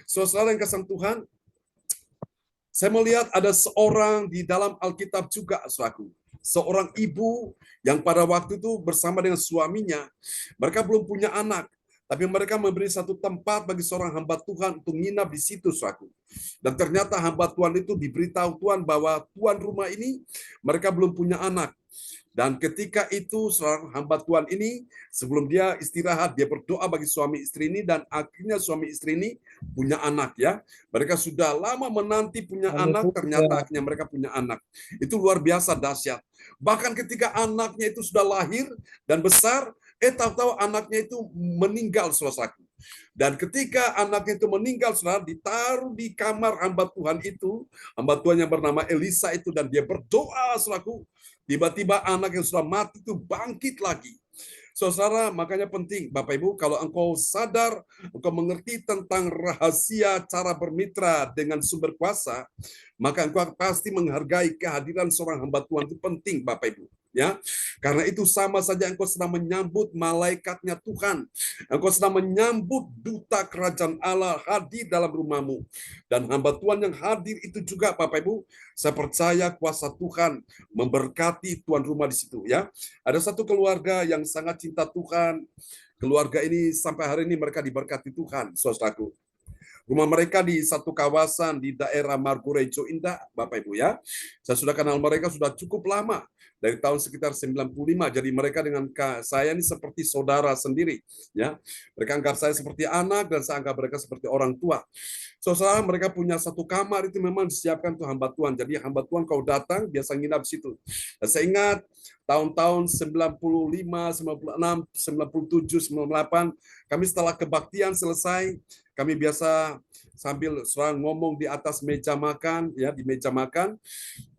Saudara yang kasih Tuhan, saya melihat ada seorang di dalam Alkitab juga, saudaraku. Seorang ibu yang pada waktu itu bersama dengan suaminya, mereka belum punya anak. Tapi mereka memberi satu tempat bagi seorang hamba Tuhan untuk nginap di situ, saudaraku. Dan ternyata hamba Tuhan itu diberitahu Tuhan bahwa tuan rumah ini mereka belum punya anak. Dan ketika itu seorang hamba Tuhan ini sebelum dia istirahat, dia berdoa bagi suami istri ini dan akhirnya suami istri ini punya anak, ya. Mereka sudah lama menanti punya anak, ternyata akhirnya mereka punya anak. Itu luar biasa dahsyat. Bahkan ketika anaknya itu sudah lahir dan besar, tahu-tahu anaknya itu meninggal, saudaraku. Dan ketika anaknya itu meninggal, saudara, ditaruh di kamar hamba Tuhan itu, hamba Tuhan yang bernama Elisa itu, dan dia berdoa, saudaraku. Tiba-tiba anak yang sudah mati itu bangkit lagi. Saudara, makanya penting, Bapak Ibu, kalau engkau sadar, engkau mengerti tentang rahasia cara bermitra dengan sumber kuasa, maka engkau pasti menghargai kehadiran seorang hamba Tuhan. Itu penting, Bapak Ibu. Ya, karena itu sama saja engkau sedang menyambut malaikatnya Tuhan. Engkau sedang menyambut duta kerajaan Allah hadir dalam rumahmu. Dan hamba Tuhan yang hadir itu juga Bapak Ibu, saya percaya kuasa Tuhan memberkati tuan rumah di situ ya. Ada satu keluarga yang sangat cinta Tuhan. Keluarga ini sampai hari ini mereka diberkati Tuhan, saudaraku. Rumah mereka di satu kawasan di daerah Margorejo Indah, Bapak Ibu ya. Saya sudah kenal mereka sudah cukup lama, dari tahun sekitar 95. Jadi mereka dengan saya ini seperti saudara sendiri, ya. Mereka anggap saya seperti anak dan saya anggap mereka seperti orang tua. Saudara, mereka punya satu kamar itu memang disiapkan untuk hamba Tuhan. Jadi hamba Tuhan kau datang biasa nginap di situ. Dan saya ingat tahun-tahun 95, 96, 97, 98, kami setelah kebaktian selesai, kami biasa sambil serang ngomong di atas meja makan, ya di meja makan,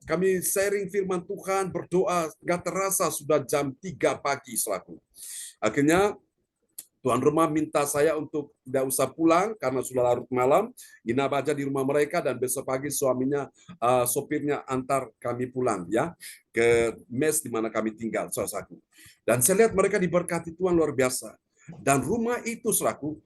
kami sharing firman Tuhan, berdoa, nggak terasa sudah jam 3 pagi selaku. Akhirnya tuan rumah minta saya untuk tidak usah pulang karena sudah larut malam, nginap aja di rumah mereka dan besok pagi suaminya, sopirnya antar kami pulang ya ke mes di mana kami tinggal, saudaraku. Dan saya lihat mereka diberkati Tuhan luar biasa. Dan rumah itu selaku,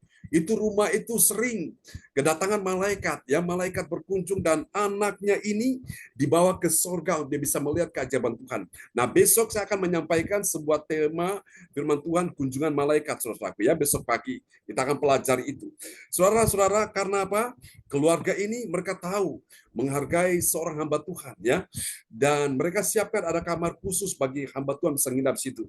rumah itu sering kedatangan malaikat, ya malaikat berkunjung dan anaknya ini dibawa ke surga, dia bisa melihat keajaiban Tuhan. Nah besok saya akan menyampaikan sebuah tema firman Tuhan kunjungan malaikat, saudaraku ya besok pagi kita akan pelajari itu. Saudara-saudara, karena apa? Keluarga ini mereka tahu menghargai seorang hamba Tuhan ya, dan mereka siapkan ada kamar khusus bagi hamba Tuhan bisa nginap di situ.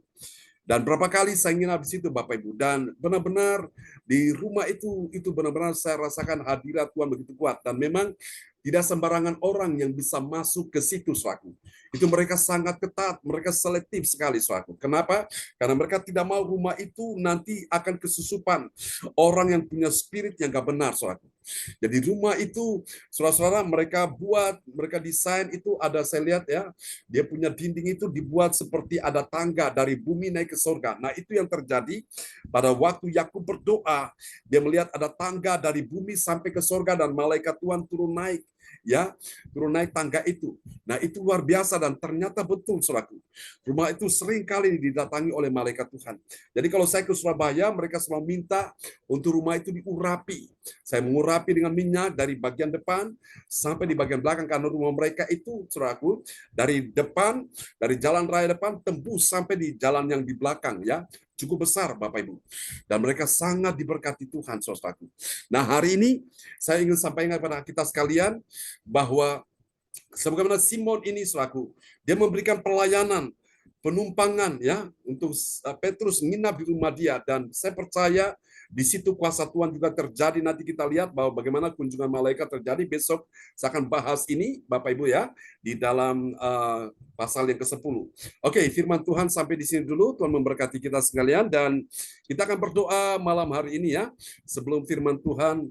Dan berapa kali saya nginap di situ Bapak Ibu, dan benar-benar di rumah itu benar-benar saya rasakan hadirat Tuhan begitu kuat, dan memang tidak sembarangan orang yang bisa masuk ke situ selaku. Itu mereka sangat ketat, mereka selektif sekali selaku. Kenapa? Karena mereka tidak mau rumah itu nanti akan kesusupan orang yang punya spirit yang gak benar selaku. Jadi rumah itu, saudara-saudara, mereka buat, mereka desain itu ada, saya lihat ya, dia punya dinding itu dibuat seperti ada tangga dari bumi naik ke surga. Nah itu yang terjadi pada waktu Yakub berdoa, dia melihat ada tangga dari bumi sampai ke surga dan malaikat Tuhan turun naik. Ya, turun naik tangga itu. Nah, itu luar biasa dan ternyata betul, saudaraku. Rumah itu sering kali didatangi oleh malaikat Tuhan. Jadi kalau saya ke Surabaya, mereka selalu minta untuk rumah itu diurapi. Saya mengurapi dengan minyak dari bagian depan sampai di bagian belakang karena rumah mereka itu, saudaraku, dari depan, dari jalan raya depan tembus sampai di jalan yang di belakang ya. Cukup besar Bapak Ibu. Dan mereka sangat diberkati Tuhan, saudaraku. Nah, hari ini saya ingin sampaikan kepada kita sekalian bahwa sebagaimana Simon ini selaku, dia memberikan pelayanan penumpangan ya untuk Petrus nginap di rumah dia, dan saya percaya di situ kuasa Tuhan juga terjadi. Nanti kita lihat bahwa bagaimana kunjungan malaikat terjadi besok. Saya akan bahas ini Bapak Ibu ya di dalam pasal yang ke-10. Oke, firman Tuhan sampai di sini dulu. Tuhan memberkati kita sekalian dan kita akan berdoa malam hari ini ya. Sebelum firman Tuhan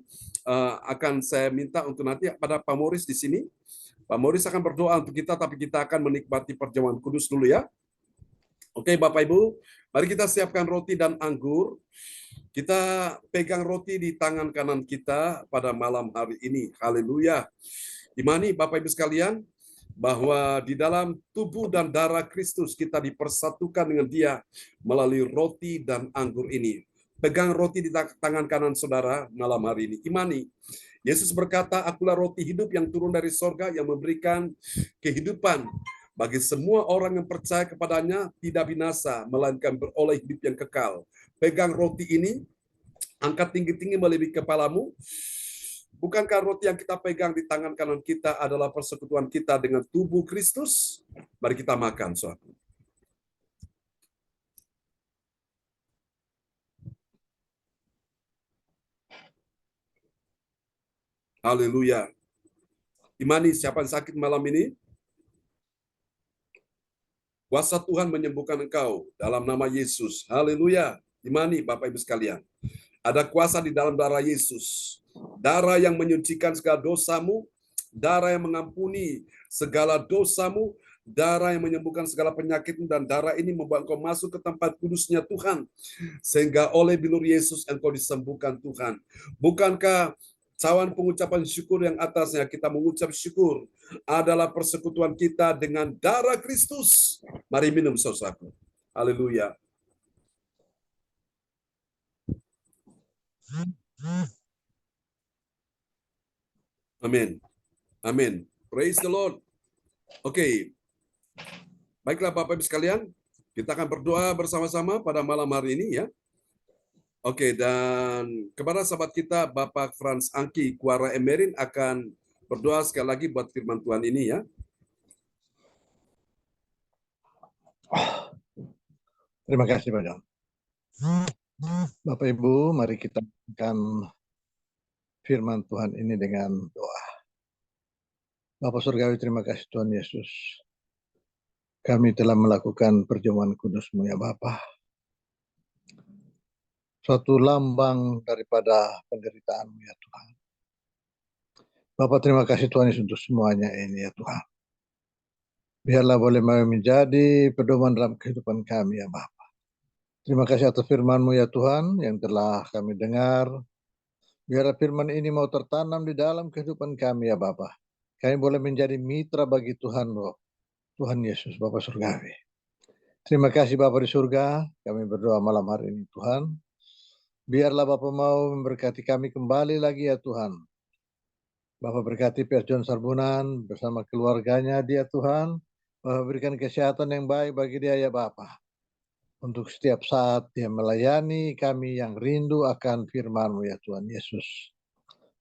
akan saya minta untuk nanti pada Pak Moris di sini. Pak Moris akan berdoa untuk kita, tapi kita akan menikmati perjamuan kudus dulu ya. Oke, Bapak Ibu, mari kita siapkan roti dan anggur. Kita pegang roti di tangan kanan kita pada malam hari ini. Haleluya. Imani Bapak Ibu sekalian, bahwa di dalam tubuh dan darah Kristus kita dipersatukan dengan Dia melalui roti dan anggur ini. Pegang roti di tangan kanan saudara malam hari ini. Imani, Yesus berkata, akulah roti hidup yang turun dari sorga yang memberikan kehidupan bagi semua orang yang percaya kepadanya, tidak binasa, melainkan beroleh hidup yang kekal. Pegang roti ini, angkat tinggi-tinggi melebihi kepalamu. Bukankah roti yang kita pegang di tangan kanan kita adalah persekutuan kita dengan tubuh Kristus? Mari kita makan, saudara. Haleluya. Imani, siapa yang sakit malam ini? Kuasa Tuhan menyembuhkan engkau dalam nama Yesus. Haleluya. Imani Bapak Ibu sekalian. Ada kuasa di dalam darah Yesus. Darah yang menyucikan segala dosamu, darah yang mengampuni segala dosamu, darah yang menyembuhkan segala penyakitmu, dan darah ini membawa engkau masuk ke tempat kudusnya Tuhan. Sehingga oleh bilur Yesus engkau disembuhkan Tuhan. Bukankah Cawan pengucapan syukur yang atasnya kita mengucap syukur adalah persekutuan kita dengan darah Kristus. Mari minum saudaraku. Haleluya. Amin. Amin. Praise the Lord. Oke. Baiklah Bapak Ibu sekalian, kita akan berdoa bersama-sama pada malam hari ini ya. Oke, dan kepada sahabat kita Bapak Frans Angki Kuara Emerin akan berdoa sekali lagi buat firman Tuhan ini ya. Terima kasih Pak John. Bapak Ibu, mari kita akan firman Tuhan ini dengan doa. Bapak Surgawi, terima kasih Tuhan Yesus. Kami telah melakukan perjamuan kudus-Mu ya Bapa. Suatu lambang daripada penderitaan-Mu ya Tuhan. Bapak terima kasih Tuhan Yesus untuk semuanya ini ya Tuhan. Biarlah boleh menjadi pedoman dalam kehidupan kami ya Bapa. Terima kasih atas firman-Mu ya Tuhan yang telah kami dengar. Biarlah firman ini mau tertanam di dalam kehidupan kami ya Bapa. Kami boleh menjadi mitra bagi Tuhan loh. Tuhan Yesus Bapa Surgawi. Terima kasih Bapa di surga. Kami berdoa malam hari ini Tuhan. Biarlah Bapa mau memberkati kami kembali lagi ya Tuhan. Bapa berkati Pak John Sarbunan bersama keluarganya dia Tuhan. Bapa berikan kesehatan yang baik bagi dia ya Bapa. Untuk setiap saat dia melayani kami yang rindu akan firman-Mu ya Tuhan Yesus.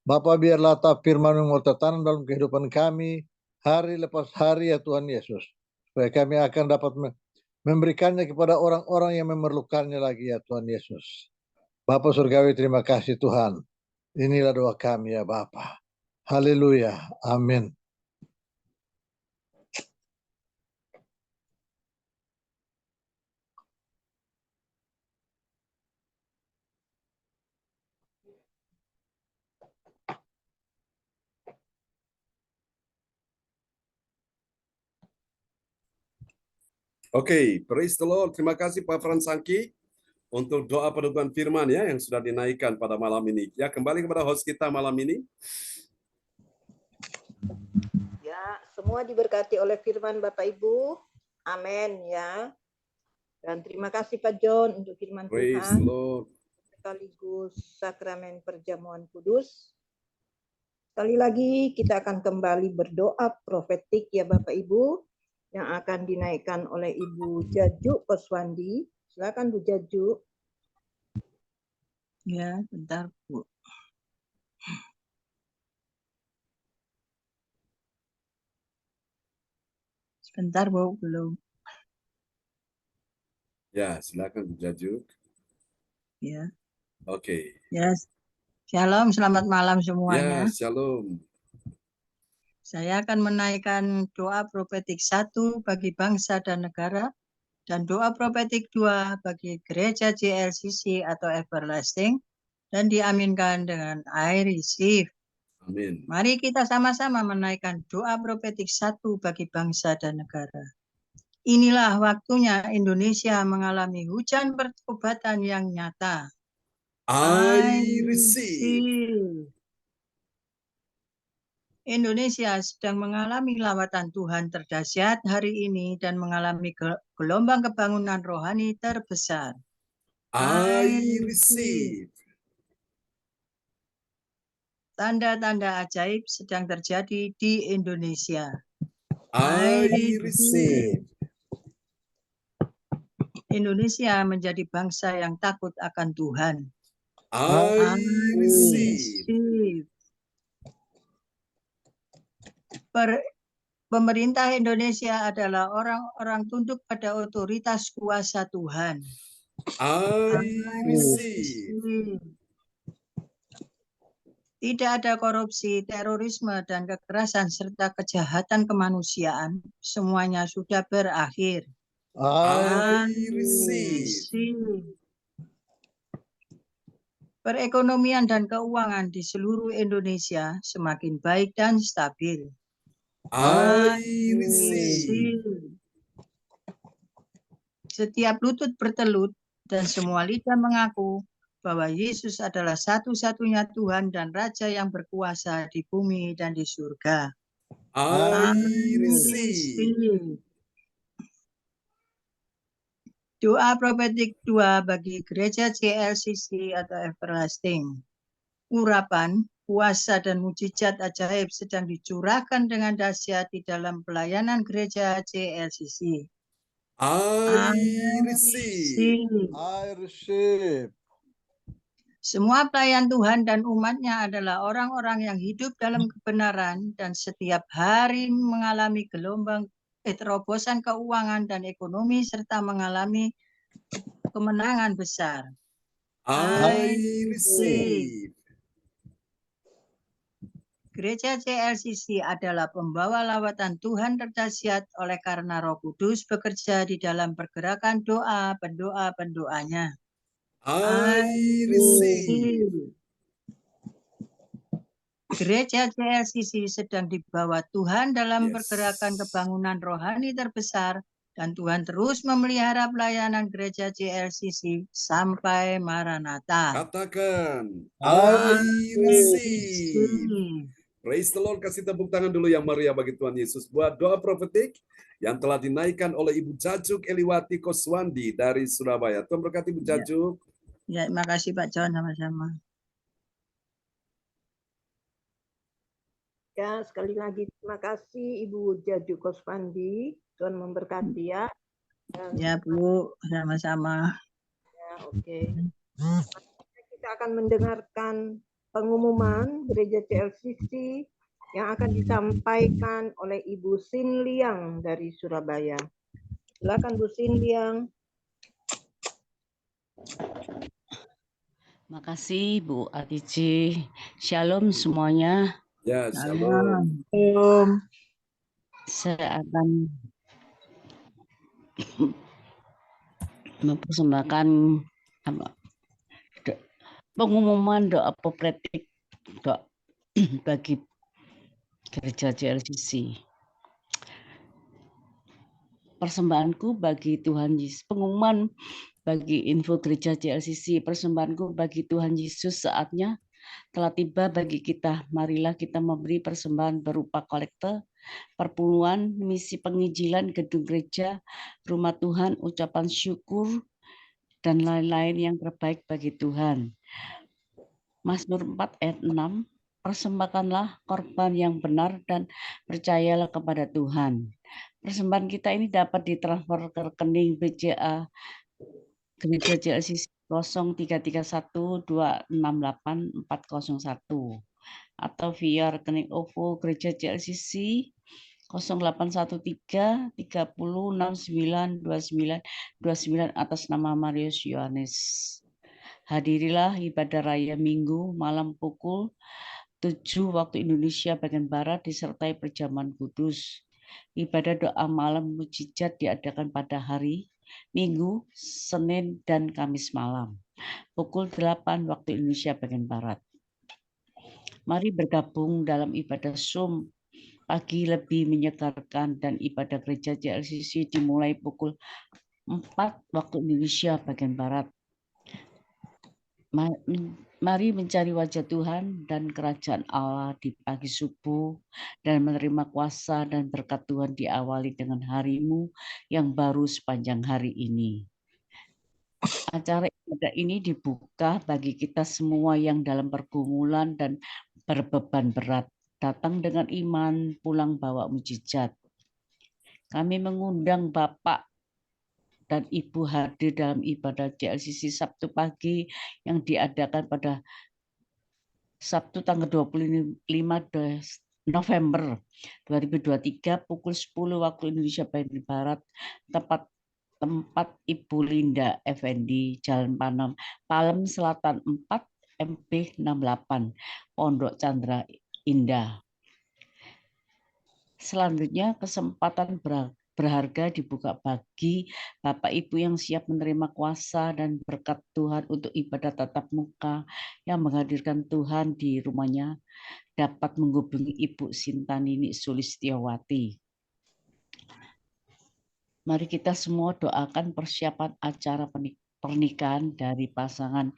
Bapa biarlah tak firman-Mu mau tertanam dalam kehidupan kami hari lepas hari ya Tuhan Yesus. Supaya kami akan dapat memberikannya kepada orang-orang yang memerlukannya lagi ya Tuhan Yesus. Bapa Surgawi terima kasih Tuhan. Inilah doa kami ya Bapa. Haleluya. Amin. Oke, praise the Lord. Terima kasih Pak Frans Angki untuk doa penutupan firman ya yang sudah dinaikkan pada malam ini. Ya, kembali kepada host kita malam ini. Ya, semua diberkati oleh firman Bapak Ibu. Amin ya. Dan terima kasih Pak John untuk firman Praise the Tuhan. Lord. Sekaligus sakramen perjamuan kudus. Sekali lagi kita akan kembali berdoa profetik ya Bapak Ibu yang akan dinaikkan oleh Ibu Jaju Koswandi. Silakan Bu Jaju. Ya, bentar Bu. Sebentar Bu, belum. Ya, silakan Bu Jaju. Ya. Oke. Ya. Shalom, selamat malam semuanya. Ya, shalom. Saya akan menaikkan doa profetik 1 bagi bangsa dan negara dan doa profetik 2 bagi gereja JLCC atau Everlasting dan diaminkan dengan I receive. Amin. Mari kita sama-sama menaikkan doa profetik 1 bagi bangsa dan negara. Inilah waktunya Indonesia mengalami hujan pertobatan yang nyata. I receive. Indonesia sedang mengalami lawatan Tuhan terdahsyat hari ini dan mengalami gelombang kebangunan rohani terbesar. I receive. Tanda-tanda ajaib sedang terjadi di Indonesia. I receive. Indonesia menjadi bangsa yang takut akan Tuhan. I receive. Pemerintah Indonesia adalah orang-orang tunduk pada otoritas kuasa Tuhan. I receive. Tidak ada korupsi, terorisme, dan kekerasan serta kejahatan kemanusiaan. Semuanya sudah berakhir. I receive. Perekonomian dan keuangan di seluruh Indonesia semakin baik dan stabil. I receive. Setiap lutut bertelut dan semua lidah mengaku bahwa Yesus adalah satu-satunya Tuhan dan Raja yang berkuasa di bumi dan di surga. I receive. Doa profetik 2 bagi gereja JLCC atau Everlasting. Urapan, kuasa dan mujizat ajaib sedang dicurahkan dengan dahsyat di dalam pelayanan gereja JLCC. I receive. I receive. Semua pelayan Tuhan dan umatnya adalah orang-orang yang hidup dalam kebenaran dan setiap hari mengalami gelombang terobosan keuangan dan ekonomi serta mengalami kemenangan besar. I receive. Gereja JLCC adalah pembawa lawatan Tuhan terdahsyat oleh karena Roh Kudus bekerja di dalam pergerakan doa pendoa-pendoanya. I receive. Gereja JLCC sedang dibawa Tuhan dalam Yes. pergerakan kebangunan rohani terbesar dan Tuhan terus memelihara pelayanan gereja JLCC sampai Maranatha. Katakan, I receive. Praise the Lord. Kasih tepuk tangan dulu yang Maria bagi Tuhan Yesus. Buat doa profetik yang telah dinaikkan oleh Ibu Jajuk Eliwati Koswandi dari Surabaya. Tuhan berkati Ibu Jajuk. Ya, terima kasih Pak John, sama-sama. Ya, sekali lagi terima kasih Ibu Jajuk Koswandi. Tuhan memberkati ya. Dan, Ya Bu, sama-sama. ya, oke. Kita akan mendengarkan pengumuman gereja CLCC yang akan disampaikan oleh Ibu Sin Liang dari Surabaya. Silakan Bu Sin Liang. Makasih Bu Atici. Shalom semuanya. Ya, shalom. Saya akan mempersembahkan pengumuman doa profetik bagi gereja JLCC. Persembahanku bagi Tuhan Yesus. Pengumuman bagi info gereja JLCC. Persembahanku bagi Tuhan Yesus saatnya telah tiba bagi kita. Marilah kita memberi persembahan berupa kolekte, perpuluhan, misi penginjilan, gedung gereja, rumah Tuhan, ucapan syukur, dan lain-lain yang terbaik bagi Tuhan. Mazmur 4 ayat 6, persembahkanlah korban yang benar dan percayalah kepada Tuhan. Persembahan kita ini dapat ditransfer ke rekening BCA Gereja JLCC 0331268401 atau via rekening OVO Gereja JLCC 081330692929 atas nama Marius Yohanes. Hadirilah ibadah raya Minggu malam pukul 7 waktu Indonesia bagian Barat disertai perjamuan kudus. Ibadah doa malam mujizat diadakan pada hari Minggu, Senin, dan Kamis malam pukul 8 waktu Indonesia bagian Barat. Mari bergabung dalam ibadah Zoom pagi lebih menyegarkan dan ibadah gereja JLCC dimulai pukul 4 waktu Indonesia bagian Barat. Mari mencari wajah Tuhan dan kerajaan Allah di pagi subuh dan menerima kuasa dan berkat Tuhan diawali dengan harimu yang baru sepanjang hari ini. Acara ibadah ini dibuka bagi kita semua yang dalam pergumulan dan berbeban berat. Datang dengan iman, pulang bawa mujizat. Kami mengundang Bapak dan Ibu hadir dalam ibadah JLCC Sabtu pagi yang diadakan pada Sabtu tanggal 25 November 2023 pukul 10 waktu Indonesia bagian Barat, tempat Ibu Linda Effendi, Jalan Palem Selatan 4 MP 68, Pondok Chandra Indah. Selanjutnya kesempatan berharga dibuka bagi Bapak Ibu yang siap menerima kuasa dan berkat Tuhan untuk ibadah tatap muka yang menghadirkan Tuhan di rumahnya dapat menghubungi Ibu Sintanini Sulistiawati. Mari kita semua doakan persiapan acara pernikahan dari pasangan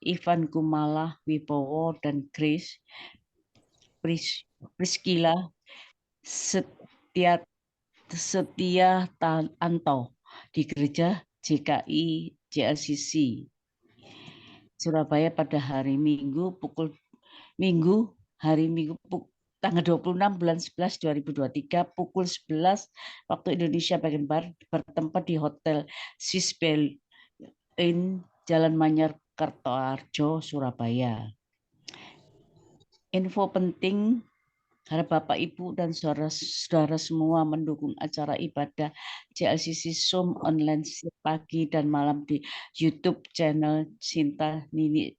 Ivan Kumala Wibowo, dan Grace Priscilla Setia Anto di Gereja JKI JLCC Surabaya pada hari Minggu tanggal 26 bulan 11 2023 pukul 11 waktu Indonesia bagian Barat, bertempat di Hotel Swiss Inn Jalan Manyar Kartoarjo, Surabaya. Info penting, harap Bapak, Ibu, dan saudara-saudara semua mendukung acara ibadah JLCC Zoom online setiap pagi dan malam di YouTube channel Sinta Nini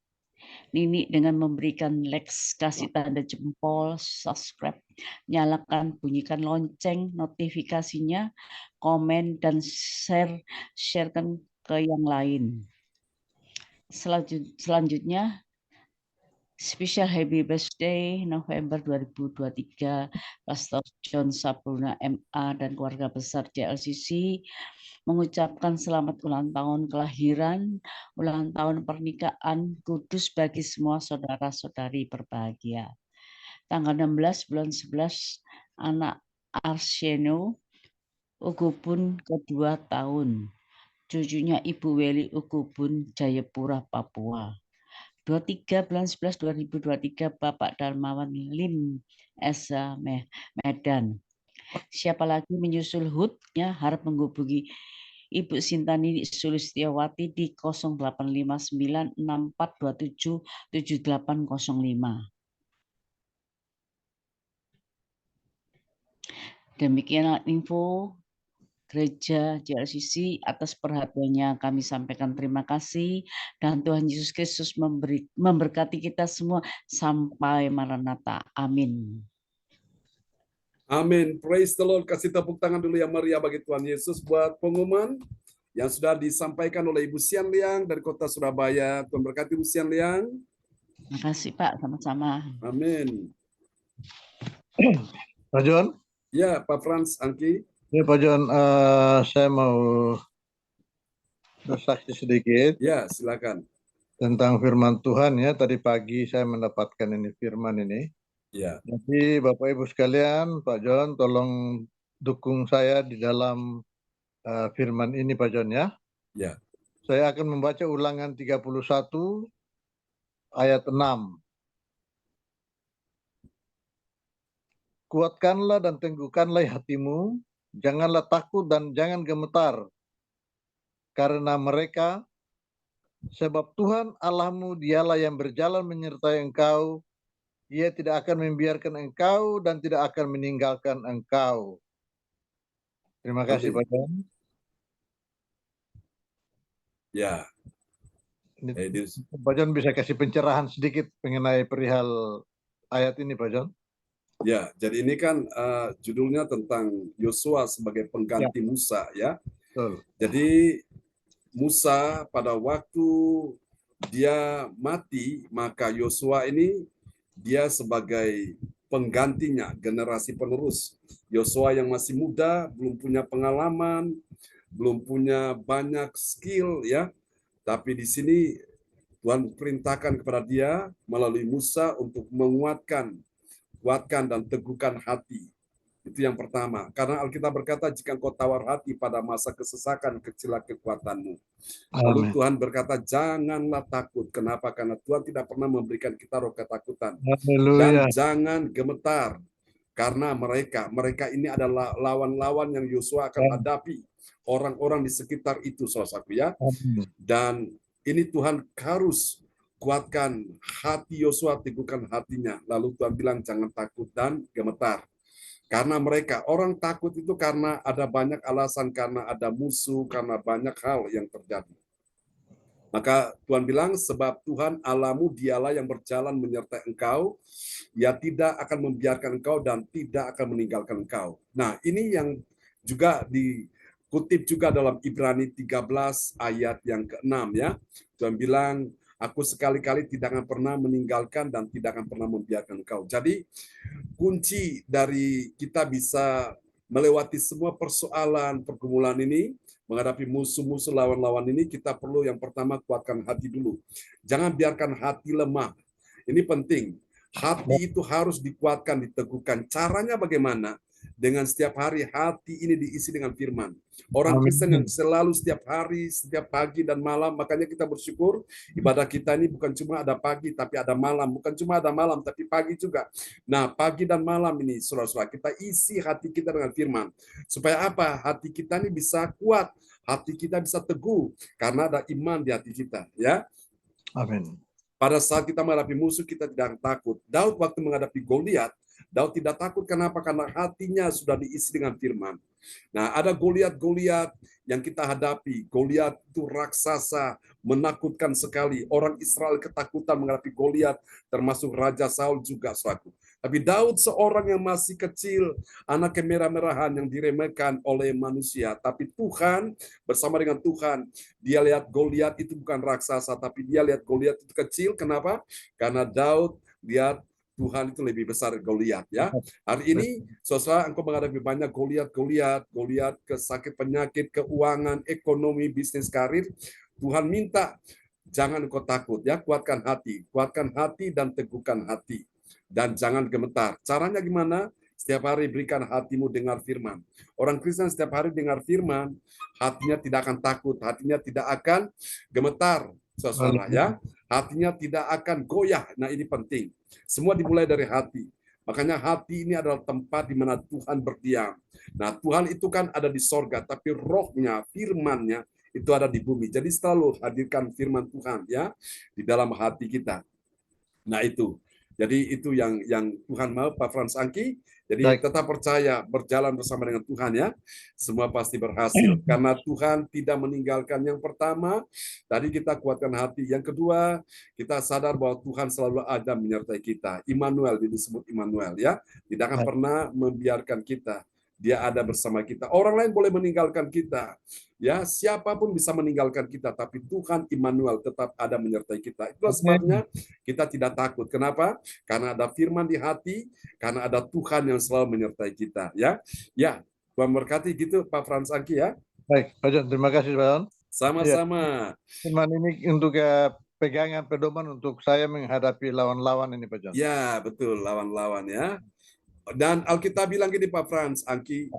dengan memberikan like, kasih tanda jempol, subscribe, nyalakan, bunyikan lonceng notifikasinya, komen, dan sharekan ke yang lain. Selanjutnya, Special Happy Birthday November 2023 Pastor John Sabruna MA dan keluarga besar JLCC mengucapkan selamat ulang tahun kelahiran, ulang tahun pernikahan kudus bagi semua saudara-saudari berbahagia. Tanggal 16 bulan 11 anak Arseno Ugubun kedua tahun, cucunya Ibu Weli Ugubun Jayapura, Papua. 23 bulan 11 2023 Bapak Darmawan Lim Esa Medan. Siapa lagi menyusul HUT-nya harap menghubungi Ibu Sinta Nini Sulistiawati di 085964277805. Demikian info Gereja JLCC. Atas perhatiannya kami sampaikan terima kasih, dan Tuhan Yesus Kristus memberkati kita semua sampai Maranatha. Amin. Amin. Praise the Lord. Kasih tepuk tangan dulu yang meriah bagi Tuhan Yesus buat pengumuman yang sudah disampaikan oleh Ibu Sian Liang dari Kota Surabaya. Tuhan berkati Ibu Sian Liang. Terima kasih Pak, sama-sama. Amin. Pak John? Ya, Pak Frans Angki. Ya Pak John, saya mau bersaksi sedikit. Ya, silakan. Tentang firman Tuhan ya. Tadi pagi saya mendapatkan ini firman ini. Ya. Jadi Bapak Ibu sekalian, Pak John, tolong dukung saya di dalam firman ini Pak John ya. Ya. Saya akan membaca Ulangan 31 ayat 6. Kuatkanlah dan teguhkanlah hatimu, janganlah takut dan jangan gemetar, karena mereka, sebab Tuhan Allahmu dialah yang berjalan menyertai engkau. Ia tidak akan membiarkan engkau dan tidak akan meninggalkan engkau. Terima kasih Pak John. Ya. Pak John bisa kasih pencerahan sedikit mengenai perihal ayat ini Pak John? Ya, jadi ini kan judulnya tentang Yosua sebagai pengganti Musa ya. Betul. Jadi Musa pada waktu dia mati, maka Yosua ini dia sebagai penggantinya, generasi penerus. Yosua yang masih muda, belum punya pengalaman, belum punya banyak skill ya. Tapi di sini Tuhan perintahkan kepada dia melalui Musa untuk kuatkan dan teguhkan hati. Itu yang pertama. Karena Alkitab berkata, jika engkau tawar hati pada masa kesesakan, kecilah kekuatanmu. Lalu Amen. Tuhan berkata, janganlah takut. Kenapa? Karena Tuhan tidak pernah memberikan kita roh ketakutan. Haleluya. Dan jangan gemetar. Karena mereka ini adalah lawan-lawan yang Yosua akan hadapi. Orang-orang di sekitar itu, saudaraku ya. Dan ini Tuhan harus kuatkan hati Yosua, teguhkan hatinya. Lalu Tuhan bilang, jangan takut dan gemetar. Karena mereka, orang takut itu karena ada banyak alasan, karena ada musuh, karena banyak hal yang terjadi. Maka Tuhan bilang, sebab Tuhan Allahmu dialah yang berjalan menyertai engkau, ia tidak akan membiarkan engkau dan tidak akan meninggalkan engkau. Nah, ini yang juga dikutip juga dalam Ibrani 13 ayat yang ke-6 ya. Tuhan bilang, aku sekali-kali tidak akan pernah meninggalkan dan tidak akan pernah membiarkan engkau. Jadi, kunci dari kita bisa melewati semua persoalan, pergumulan ini, menghadapi musuh-musuh lawan-lawan ini, kita perlu yang pertama kuatkan hati dulu. Jangan biarkan hati lemah. Ini penting. Hati itu harus dikuatkan, diteguhkan. Caranya bagaimana? Dengan setiap hari hati ini diisi dengan firman. Orang Kristen yang selalu setiap hari, setiap pagi dan malam, makanya kita bersyukur ibadah kita ini bukan cuma ada pagi tapi ada malam, bukan cuma ada malam tapi pagi juga. Nah, pagi dan malam ini saudara-saudara, kita isi hati kita dengan firman. Supaya apa? Hati kita ini bisa kuat, hati kita bisa teguh karena ada iman di hati kita, ya. Amin. Pada saat kita menghadapi musuh, kita tidak takut. Daud waktu menghadapi Goliat, Daud tidak takut. Kenapa? Karena hatinya sudah diisi dengan firman. Nah, ada Goliat-Goliat yang kita hadapi. Goliat itu raksasa, menakutkan sekali. Orang Israel ketakutan menghadapi Goliat, termasuk Raja Saul juga, saudaraku. Tapi Daud seorang yang masih kecil, anak kemerah-merahan yang diremehkan oleh manusia. Tapi Tuhan, bersama dengan Tuhan, dia lihat Goliat itu bukan raksasa, tapi dia lihat Goliat itu kecil. Kenapa? Karena Daud lihat Tuhan itu lebih besar Goliat, ya. Hari ini, saudara, engkau menghadapi banyak Goliat ke sakit penyakit, keuangan, ekonomi, bisnis, karir. Tuhan minta jangan engkau takut, ya. Kuatkan hati dan teguhkan hati, dan jangan gemetar. Caranya gimana? Setiap hari berikan hatimu dengar firman. Orang Kristen setiap hari dengar firman, hatinya tidak akan takut, hatinya tidak akan gemetar, saudara, ya. Hatinya tidak akan goyah. Nah, ini penting. Semua dimulai dari hati. Makanya hati ini adalah tempat di mana Tuhan berdiam. Nah, Tuhan itu kan ada di sorga, tapi rohnya, firmannya itu ada di bumi. Jadi selalu hadirkan firman Tuhan, ya, di dalam hati kita. Nah, itu. Jadi itu yang Tuhan mau, Pak Frans Angki. Jadi tetap percaya, berjalan bersama dengan Tuhan, ya. Semua pasti berhasil. Karena Tuhan tidak meninggalkan. Yang pertama, tadi kita kuatkan hati. Yang kedua, kita sadar bahwa Tuhan selalu ada menyertai kita. Immanuel, disebut Immanuel, ya. Tidak akan pernah membiarkan kita. Dia ada bersama kita. Orang lain boleh meninggalkan kita, ya, siapapun bisa meninggalkan kita, tapi Tuhan Immanuel tetap ada menyertai kita. Itulah sebabnya kita tidak takut. Kenapa? Karena ada firman di hati, karena ada Tuhan yang selalu menyertai kita, ya. Ya, Tuhan berkati gitu, Pak Frans Angki, ya. Baik, Pak John, terima kasih, Pak John. Sama-sama. Firman ini untuk pegangan pedoman untuk saya menghadapi lawan-lawan ini, Pak John. Ya, betul, lawan-lawan, ya. Dan Alkitab bilang gini, Pak Frans Angki,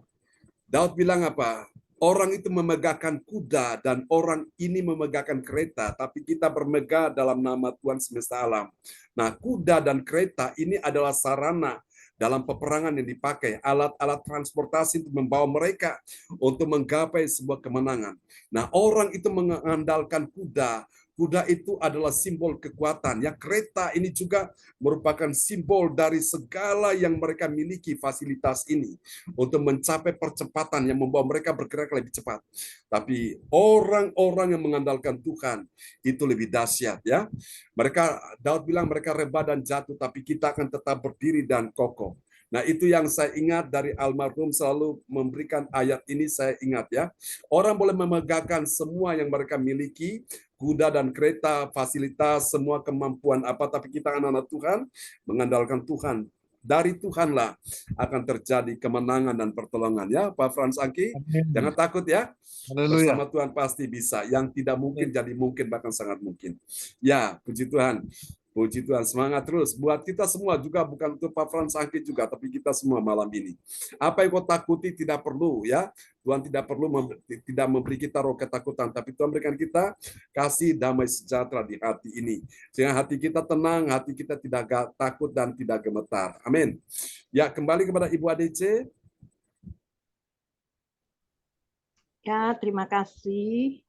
Daud bilang apa? Orang itu memegahkan kuda dan orang ini memegahkan kereta, tapi kita bermegah dalam nama Tuhan semesta alam. Nah, kuda dan kereta ini adalah sarana dalam peperangan yang dipakai, alat-alat transportasi untuk membawa mereka untuk menggapai sebuah kemenangan. Nah, orang itu mengandalkan kuda. Kuda itu adalah simbol kekuatan. Ya, kereta ini juga merupakan simbol dari segala yang mereka miliki, fasilitas ini untuk mencapai percepatan yang membawa mereka bergerak lebih cepat. Tapi orang-orang yang mengandalkan Tuhan itu lebih dahsyat, ya. Daud bilang mereka rebah dan jatuh, tapi kita akan tetap berdiri dan kokoh. Nah, itu yang saya ingat dari almarhum, selalu memberikan ayat ini, saya ingat, ya. Orang boleh memegahkan semua yang mereka miliki, kuda dan kereta, fasilitas, semua kemampuan apa, tapi kita anak-anak Tuhan mengandalkan Tuhan. Dari Tuhanlah akan terjadi kemenangan dan pertolongan, ya, Pak Frans Angki. Jangan takut, ya. Haleluya. Bersama Tuhan pasti bisa. Yang tidak mungkin jadi mungkin, bahkan sangat mungkin. Ya, puji Tuhan. Puji Tuhan, semangat terus. Buat kita semua juga, bukan untuk Pak Frans Angki juga, tapi kita semua malam ini. Apa yang kau takuti tidak perlu, ya. Tuhan tidak perlu tidak memberi kita roh ketakutan, tapi Tuhan berikan kita kasih damai sejahtera di hati ini. Sehingga hati kita tenang, hati kita tidak takut dan tidak gemetar. Amin. Ya, kembali kepada Ibu ADC. Ya, terima kasih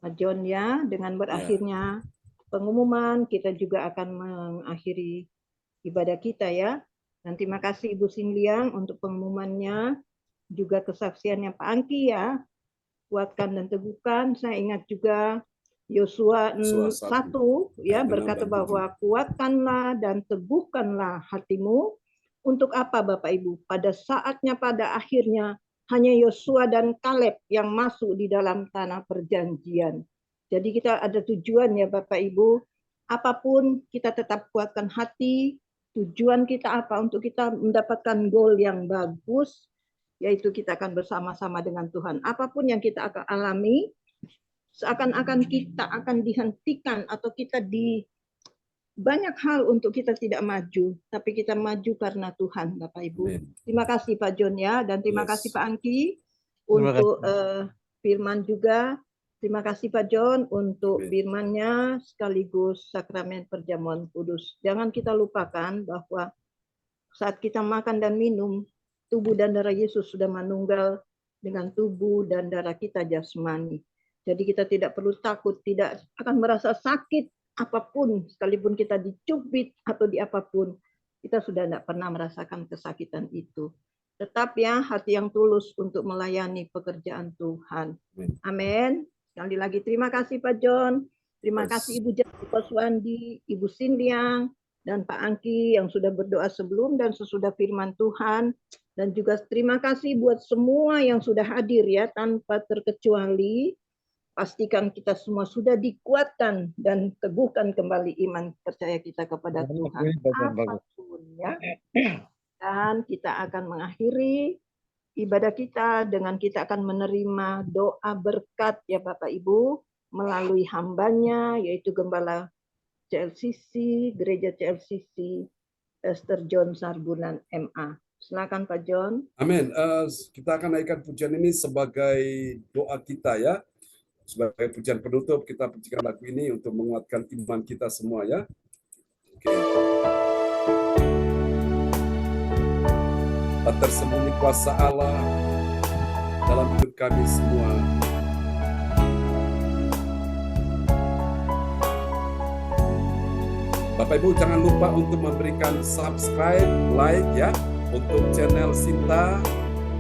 Pak John, ya. Dengan berakhirnya pengumuman, kita juga akan mengakhiri ibadah kita, ya. Dan terima kasih Ibu Sinliang untuk pengumumannya, juga kesaksiannya Pak Angki, ya. Kuatkan dan teguhkan. Saya ingat juga Yosua 1, ya, berkata bahwa kuatkanlah dan teguhkanlah hatimu. Untuk apa, Bapak Ibu? Pada saatnya, pada akhirnya, hanya Yosua dan Kaleb yang masuk di dalam tanah perjanjian. Jadi kita ada tujuan, ya Bapak Ibu. Apapun kita tetap kuatkan hati. Tujuan kita apa? Untuk kita mendapatkan goal yang bagus. yaitu kita akan bersama-sama dengan Tuhan. Apapun yang kita akan alami, seakan-akan kita akan dihentikan atau kita di banyak hal untuk kita tidak maju, tapi kita maju karena Tuhan, Bapak Ibu. Amin. Terima kasih Pak John ya, dan terima Yes. kasih Pak Angki Terima untuk firman juga. Terima kasih Pak John untuk Amin. firman-Nya sekaligus sakramen perjamuan kudus. Jangan kita lupakan bahwa saat kita makan dan minum, tubuh dan darah Yesus sudah manunggal dengan tubuh dan darah kita jasmani. Jadi kita tidak perlu takut, tidak akan merasa sakit apapun, sekalipun kita dicubit atau di apapun, kita sudah tidak pernah merasakan kesakitan itu. Tetap ya, hati yang tulus untuk melayani pekerjaan Tuhan. Amin. Amin. Sekali lagi terima kasih Pak John, terima Yes. kasih Ibu Jati, Pak Suwandi, Ibu Sinliang, dan Pak Angki yang sudah berdoa sebelum dan sesudah firman Tuhan. Dan juga terima kasih buat semua yang sudah hadir ya, tanpa terkecuali. Pastikan kita semua sudah dikuatkan dan teguhkan kembali iman percaya kita kepada Tuhan. Apapun ya. Dan kita akan mengakhiri ibadah kita dengan kita akan menerima doa berkat ya Bapak Ibu melalui hambanya yaitu Gembala CLCC, Gereja CLCC, Pastor John Sarbunan MA. Silakan Pak John. Amin. Kita akan naikkan pujian ini sebagai doa kita ya. Sebagai pujian penutup, kita pujikan lagu ini untuk menguatkan iman kita semua ya. Oke. Tak tersembunyi kuasa Allah dalam hidup kami semua. Bapak Ibu jangan lupa untuk memberikan subscribe, like ya untuk channel Sinta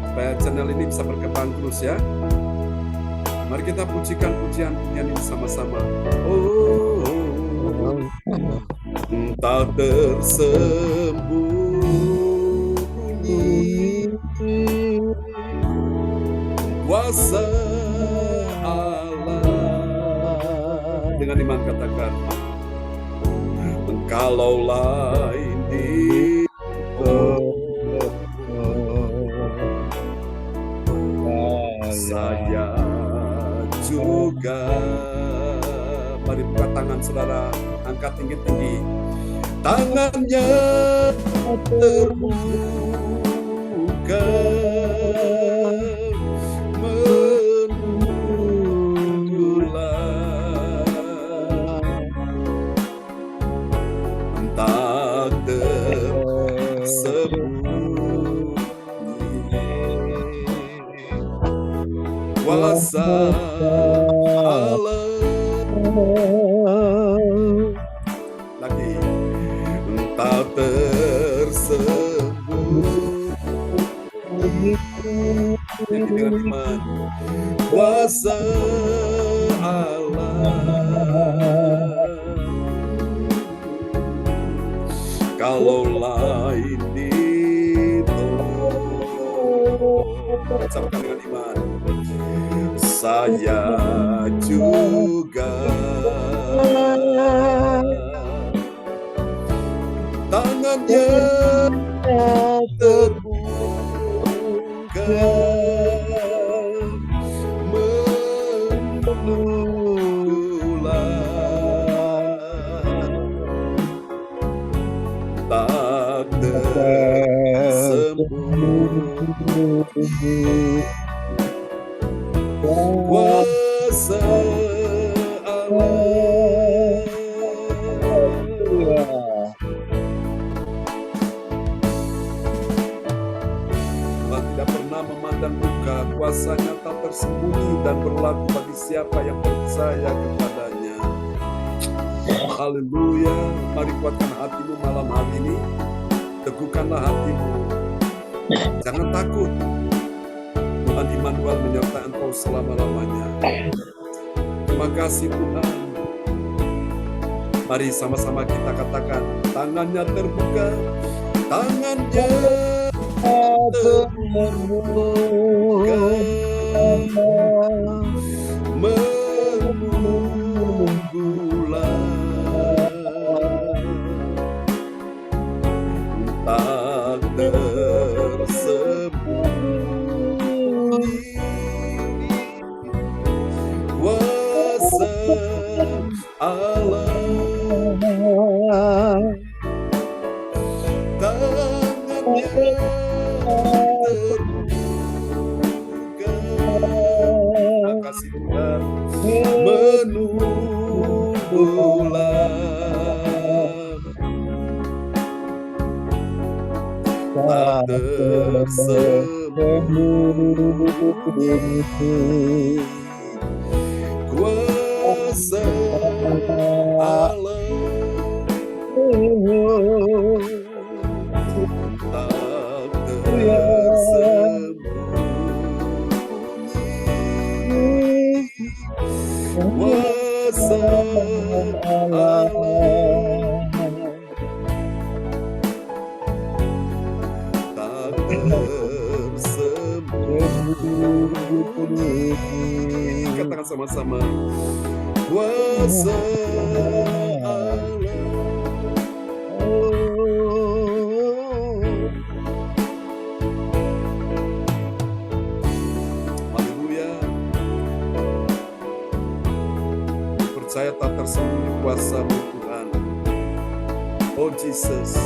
supaya channel ini bisa berkembang terus ya. Mari kita pujikan pujian-pujian ini sama-sama. Oh, tak tersembunyi kuasa Allah. Dengan iman katakan, kalaulah ini saya juga. Mari buka tangan saudara, angkat tinggi-tinggi. Tangannya terbuka menunggulah, tak tersembunyi kuasa Allah. Lagi tak tersembunyi dengan iman kuasa Allah. Kalaulah ini ucapkan dengan iman, saya juga. Tangannya terbuka menunggulah, tak tersembunyi kuasa Allah. Tuhan tidak pernah memandang muka, kuasanya tak tersembunyi dan berlaku bagi siapa yang percaya kepadanya. Haleluya. Mari kuatkan hatimu malam hari ini, teguhkanlah hatimu, jangan takut. Tuhan Immanuel menyertai engkau selama-lamanya. Terima kasih Tuhan. Mari sama-sama kita katakan, tangannya terbuka, tangannya terbuka menunggulah, tak tersembunyi kuasa Allah, tangannya terbuka, kasih Tuhan menunggulah, tak tersembunyi kuasa Allah, tak tersembunyi kuasa Allah, tak tersembunyi. Katakan sama-sama, kuasa Allah. Haleluya. Percaya tak tersembunyi kuasa-Mu Tuhan. Oh Jesus.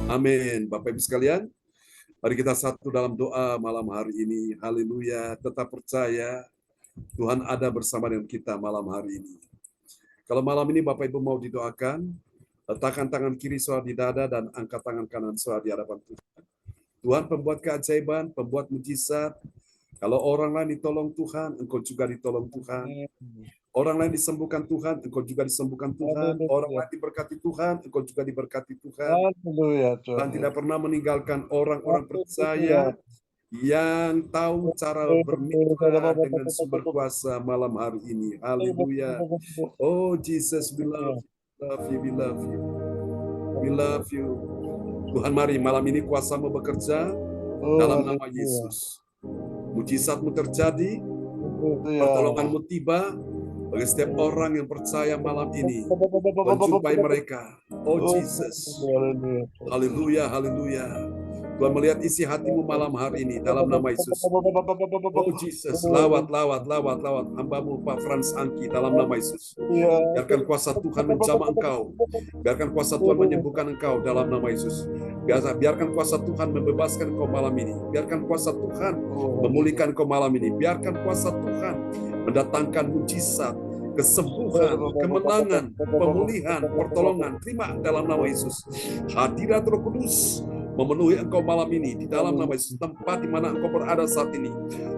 Amin. Bapak Ibu sekalian, mari kita satu dalam doa malam hari ini. Haleluya. Tetap percaya Tuhan ada bersama dengan kita malam hari ini. Kalau malam ini Bapak Ibu mau didoakan, letakkan tangan kiri saudara di dada dan angkat tangan kanan saudara di hadapan Tuhan. Tuhan pembuat keajaiban, pembuat mujizat. Kalau orang lain ditolong Tuhan, engkau juga ditolong Tuhan. Orang lain disembuhkan Tuhan, engkau juga disembuhkan Tuhan. Orang lain diberkati Tuhan, engkau juga diberkati Tuhan. Tuhan tidak pernah meninggalkan orang-orang percaya yang tahu cara bermitra dengan sumber kuasa malam hari ini. Haleluya. Oh Jesus, we love you, we love you, we love you. Tuhan, mari malam ini kuasa-Mu bekerja dalam nama Yesus. Mujizat-Mu terjadi, pertolongan-Mu tiba bagi setiap orang yang percaya malam ini. Menjumpai mereka. Oh Jesus. Haleluya, haleluya. Tuhan melihat isi hatimu malam hari ini dalam nama Yesus. Oh Jesus, lawat hamba-Mu Pak Frans Angki dalam nama Yesus. Biarkan kuasa Tuhan menjamah engkau. Biarkan kuasa Tuhan menyembuhkan engkau dalam nama Yesus. Biarkan kuasa Tuhan membebaskan engkau malam ini. Biarkan kuasa Tuhan memulihkan engkau malam ini. Biarkan kuasa Tuhan mendatangkan mujizat, kesembuhan, kemenangan, pemulihan, pertolongan. Terima dalam nama Yesus. Hadirat Roh Kudus memenuhi engkau malam ini di dalam nama Yesus. Tempat di mana engkau berada saat ini,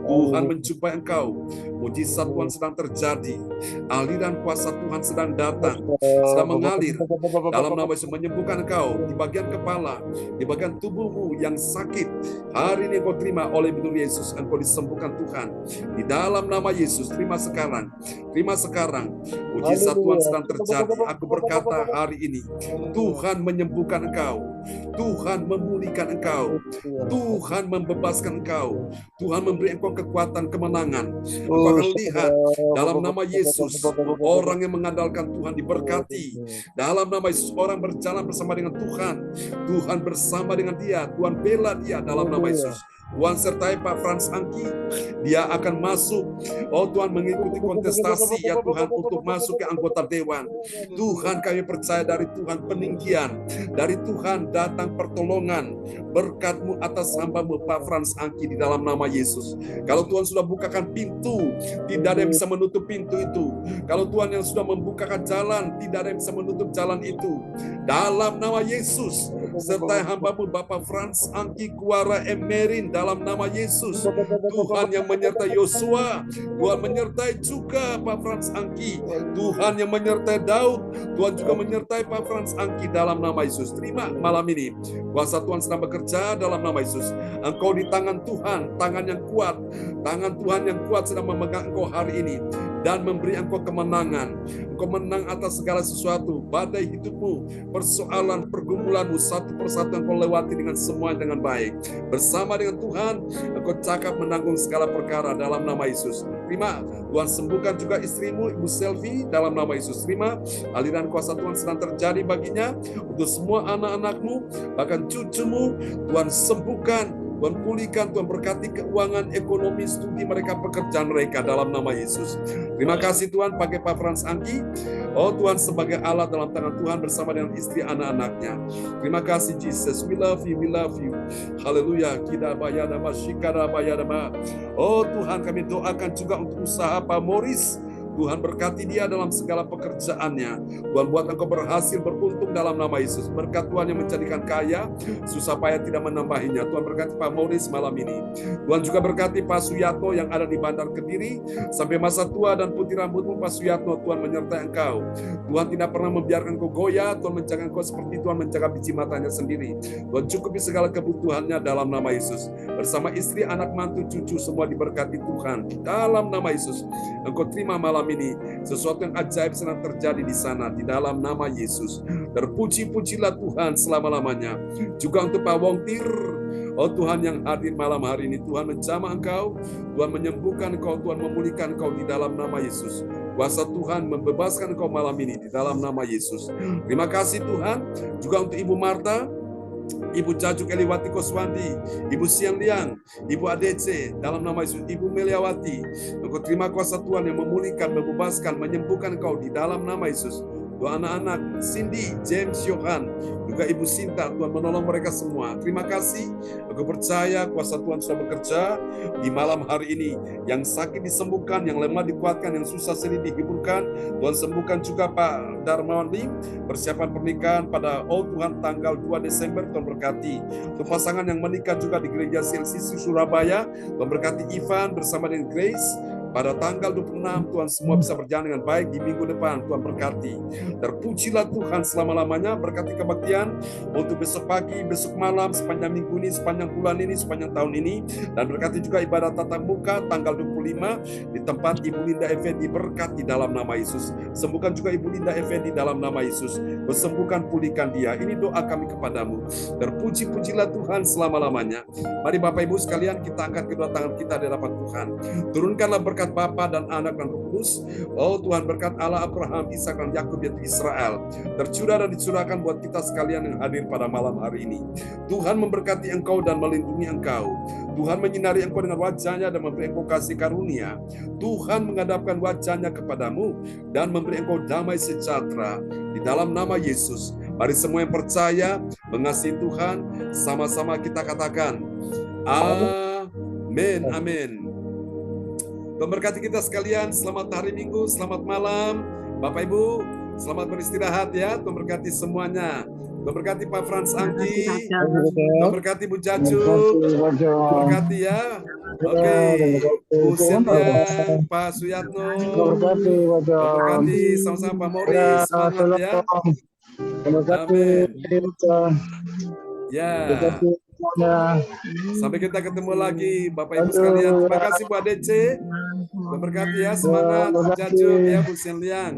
Tuhan menjumpai engkau. Mujizat Tuhan sedang terjadi. Aliran kuasa Tuhan sedang datang, sedang mengalir dalam nama Yesus, menyembuhkan engkau di bagian kepala, di bagian tubuhmu yang sakit. Hari ini engkau terima oleh benar Yesus, engkau disembuhkan Tuhan di dalam nama Yesus. Terima sekarang, terima sekarang. Mujizat Tuhan sedang terjadi. Aku berkata hari ini, Tuhan menyembuhkan engkau, Tuhan memulihkan engkau, Tuhan membebaskan engkau, Tuhan memberi engkau kekuatan, kemenangan. Engkau akan lihat dalam nama Yesus, orang yang mengandalkan Tuhan diberkati. Dalam nama Yesus, orang berjalan bersama dengan Tuhan, Tuhan bersama dengan dia, Tuhan bela dia dalam nama Yesus. Tuhan sertai Pak Frans Angki, dia akan masuk, oh Tuhan, mengikuti kontestasi ya Tuhan, untuk masuk ke anggota dewan. Tuhan, kami percaya dari Tuhan peninggian, dari Tuhan datang pertolongan, berkat-Mu atas hamba-Mu Pak Frans Angki di dalam nama Yesus. Kalau Tuhan sudah bukakan pintu, tidak ada yang bisa menutup pintu itu. Kalau Tuhan yang sudah membukakan jalan, tidak ada yang bisa menutup jalan itu. Dalam nama Yesus, sertai hamba-Mu Bapak Frans Angki Kuara Emerin dalam nama Yesus. Tuhan yang menyertai Yosua, Tuhan menyertai juga Pak Frans Angki. Tuhan yang menyertai Daud, Tuhan juga menyertai Pak Frans Angki dalam nama Yesus. Terima malam ini, kuasa Tuhan sedang bekerja dalam nama Yesus. Engkau di tangan Tuhan, tangan yang kuat, tangan Tuhan yang kuat sedang memegang engkau hari ini dan memberi engkau kemenangan. Engkau menang atas segala sesuatu, badai hidupmu, persoalan, pergumulanmu, satu persatu engkau lewati dengan semua dengan baik. Bersama dengan Tuhan, engkau cakap menanggung segala perkara dalam nama Yesus. Terima, Tuhan sembuhkan juga istrimu, Ibu Selvi, dalam nama Yesus. Terima, aliran kuasa Tuhan sedang terjadi baginya, untuk semua anak-anakmu, bahkan cucumu, Tuhan sembuhkan Tuhan pulihkan, Tuhan berkati keuangan, ekonomi, studi mereka, pekerjaan mereka dalam nama Yesus. Terima kasih Tuhan pakai Pak Frans Angki. Oh Tuhan sebagai Allah dalam tangan Tuhan bersama dengan istri anak-anaknya. Terima kasih Jesus. We love you, we love you. Haleluya. Oh Tuhan, kami doakan juga untuk usaha Pak Morris. Tuhan berkati dia dalam segala pekerjaannya. Tuhan buat engkau berhasil beruntung dalam nama Yesus. Berkat Tuhan yang menjadikan kaya, susah payah tidak menambahinya. Tuhan berkati Pak Morris malam ini. Tuhan juga berkati Pak Suyatno yang ada di Bandar Kediri. Sampai masa tua dan putih rambutmu Pak Suyatno, Tuhan menyertai engkau. Tuhan tidak pernah membiarkan engkau goyah. Tuhan menjaga engkau seperti Tuhan menjaga biji matanya sendiri. Tuhan cukupi segala kebutuhannya dalam nama Yesus. Bersama istri, anak, mantu, cucu semua diberkati Tuhan. Dalam nama Yesus. Engkau terima malam ini sesuatu yang ajaib sedang terjadi di sana di dalam nama Yesus. Terpuji-pujilah Tuhan selama-lamanya. Juga untuk Pak Wongtir, oh Tuhan yang hadir malam hari ini, Tuhan menjamah engkau, Tuhan menyembuhkan engkau, Tuhan memulihkan engkau di dalam nama Yesus. Kuasa Tuhan membebaskan engkau malam ini di dalam nama Yesus. Terima kasih Tuhan. Juga untuk Ibu Marta, Ibu Jajuk Eliwati Koswandi, Ibu Siang Liang, Ibu ADC, dalam nama Yesus, Ibu Meliawati. Engkau terima kuasa Tuhan yang memulihkan, membebaskan, menyembuhkan engkau di dalam nama Yesus. Dua anak-anak, Cindy, James, Yohan, juga Ibu Sinta, Tuhan menolong mereka semua. Terima kasih, aku percaya kuasa Tuhan sudah bekerja di malam hari ini. Yang sakit disembuhkan, yang lemah dikuatkan, yang susah sedih dihiburkan. Tuhan sembuhkan juga Pak Darmawan Lim, persiapan pernikahan pada Tuhan tanggal 2 Desember, Tuhan berkati. Untuk pasangan yang menikah juga di gereja CLCC Surabaya, Tuhan berkati Ivan bersama dengan Grace. Pada tanggal 26, Tuhan semua bisa berjalan dengan baik di minggu depan. Tuhan berkati. Terpujilah Tuhan selama-lamanya, berkati kebaktian untuk besok pagi, besok malam, sepanjang minggu ini, sepanjang bulan ini, sepanjang tahun ini. Dan berkati juga ibadah tatap muka tanggal 25 di tempat Ibu Linda Effendi, berkati dalam nama Yesus. Sembuhkan juga Ibu Linda Effendi dalam nama Yesus. Sembuhkan, pulihkan dia. Ini doa kami kepadamu. Terpuji-pujilah Tuhan selama-lamanya. Mari Bapak Ibu sekalian, kita angkat kedua tangan kita di hadapan Tuhan. Turunkanlah berkat Bapa dan Anak dan Roh Kudus. Oh Tuhan, berkat Allah Abraham, Ishak dan Yakub yaitu Israel tercurah dan dicurahkan buat kita sekalian yang hadir pada malam hari ini. Tuhan memberkati engkau dan melindungi engkau. Tuhan menyinari engkau dengan wajahnya dan memberi engkau kasih karunia. Tuhan menghadapkan wajahnya kepadamu dan memberi engkau damai sejahtera di dalam nama Yesus. Mari semua yang percaya mengasihi Tuhan, sama-sama kita katakan amin, amin. Tuhan berkati kita sekalian. Selamat hari Minggu, selamat malam. Bapak Ibu, selamat beristirahat ya. Tuhan berkati semuanya. Tuhan berkati Pak Frans Angki. Tuhan berkati Bu Jaju. Tuhan berkati ya. Oke. Bu Sintia, Pak Suyatno. Tuhan berkati sama-sama Pak Morris. Semangat ya. Amin. Ya. Sampai kita ketemu lagi Bapak Ibu sekalian. Terima kasih Bu ADC. Berkati ya, semangat Bu Jaju ya, Bu Liang.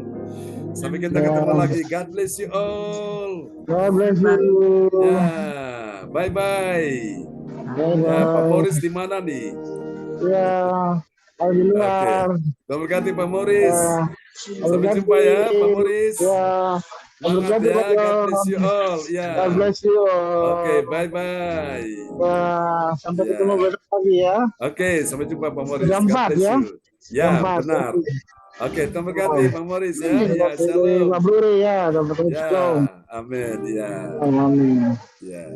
Sampai kita ketemu lagi. God bless you all. God bless you. Ya, bye bye. Ya, Pak Morris di mana nih? Ya, di luar. Tuhan berkati Pak Morris. Sampai jumpa ya Pak Morris. Ya. Semangat ya, God bless you all. Ya. God bless you all. Oke, bye bye. Sampai ketemu besok lagi ya. Oke, sampai jumpa Pak Morris. Jam 4 ya. Ya, benar. Oke, Tuhan berkati Pak Morris ya. Ya, shalom. Mabruri ya, dapat Ya, amin ya. Amin. Ya.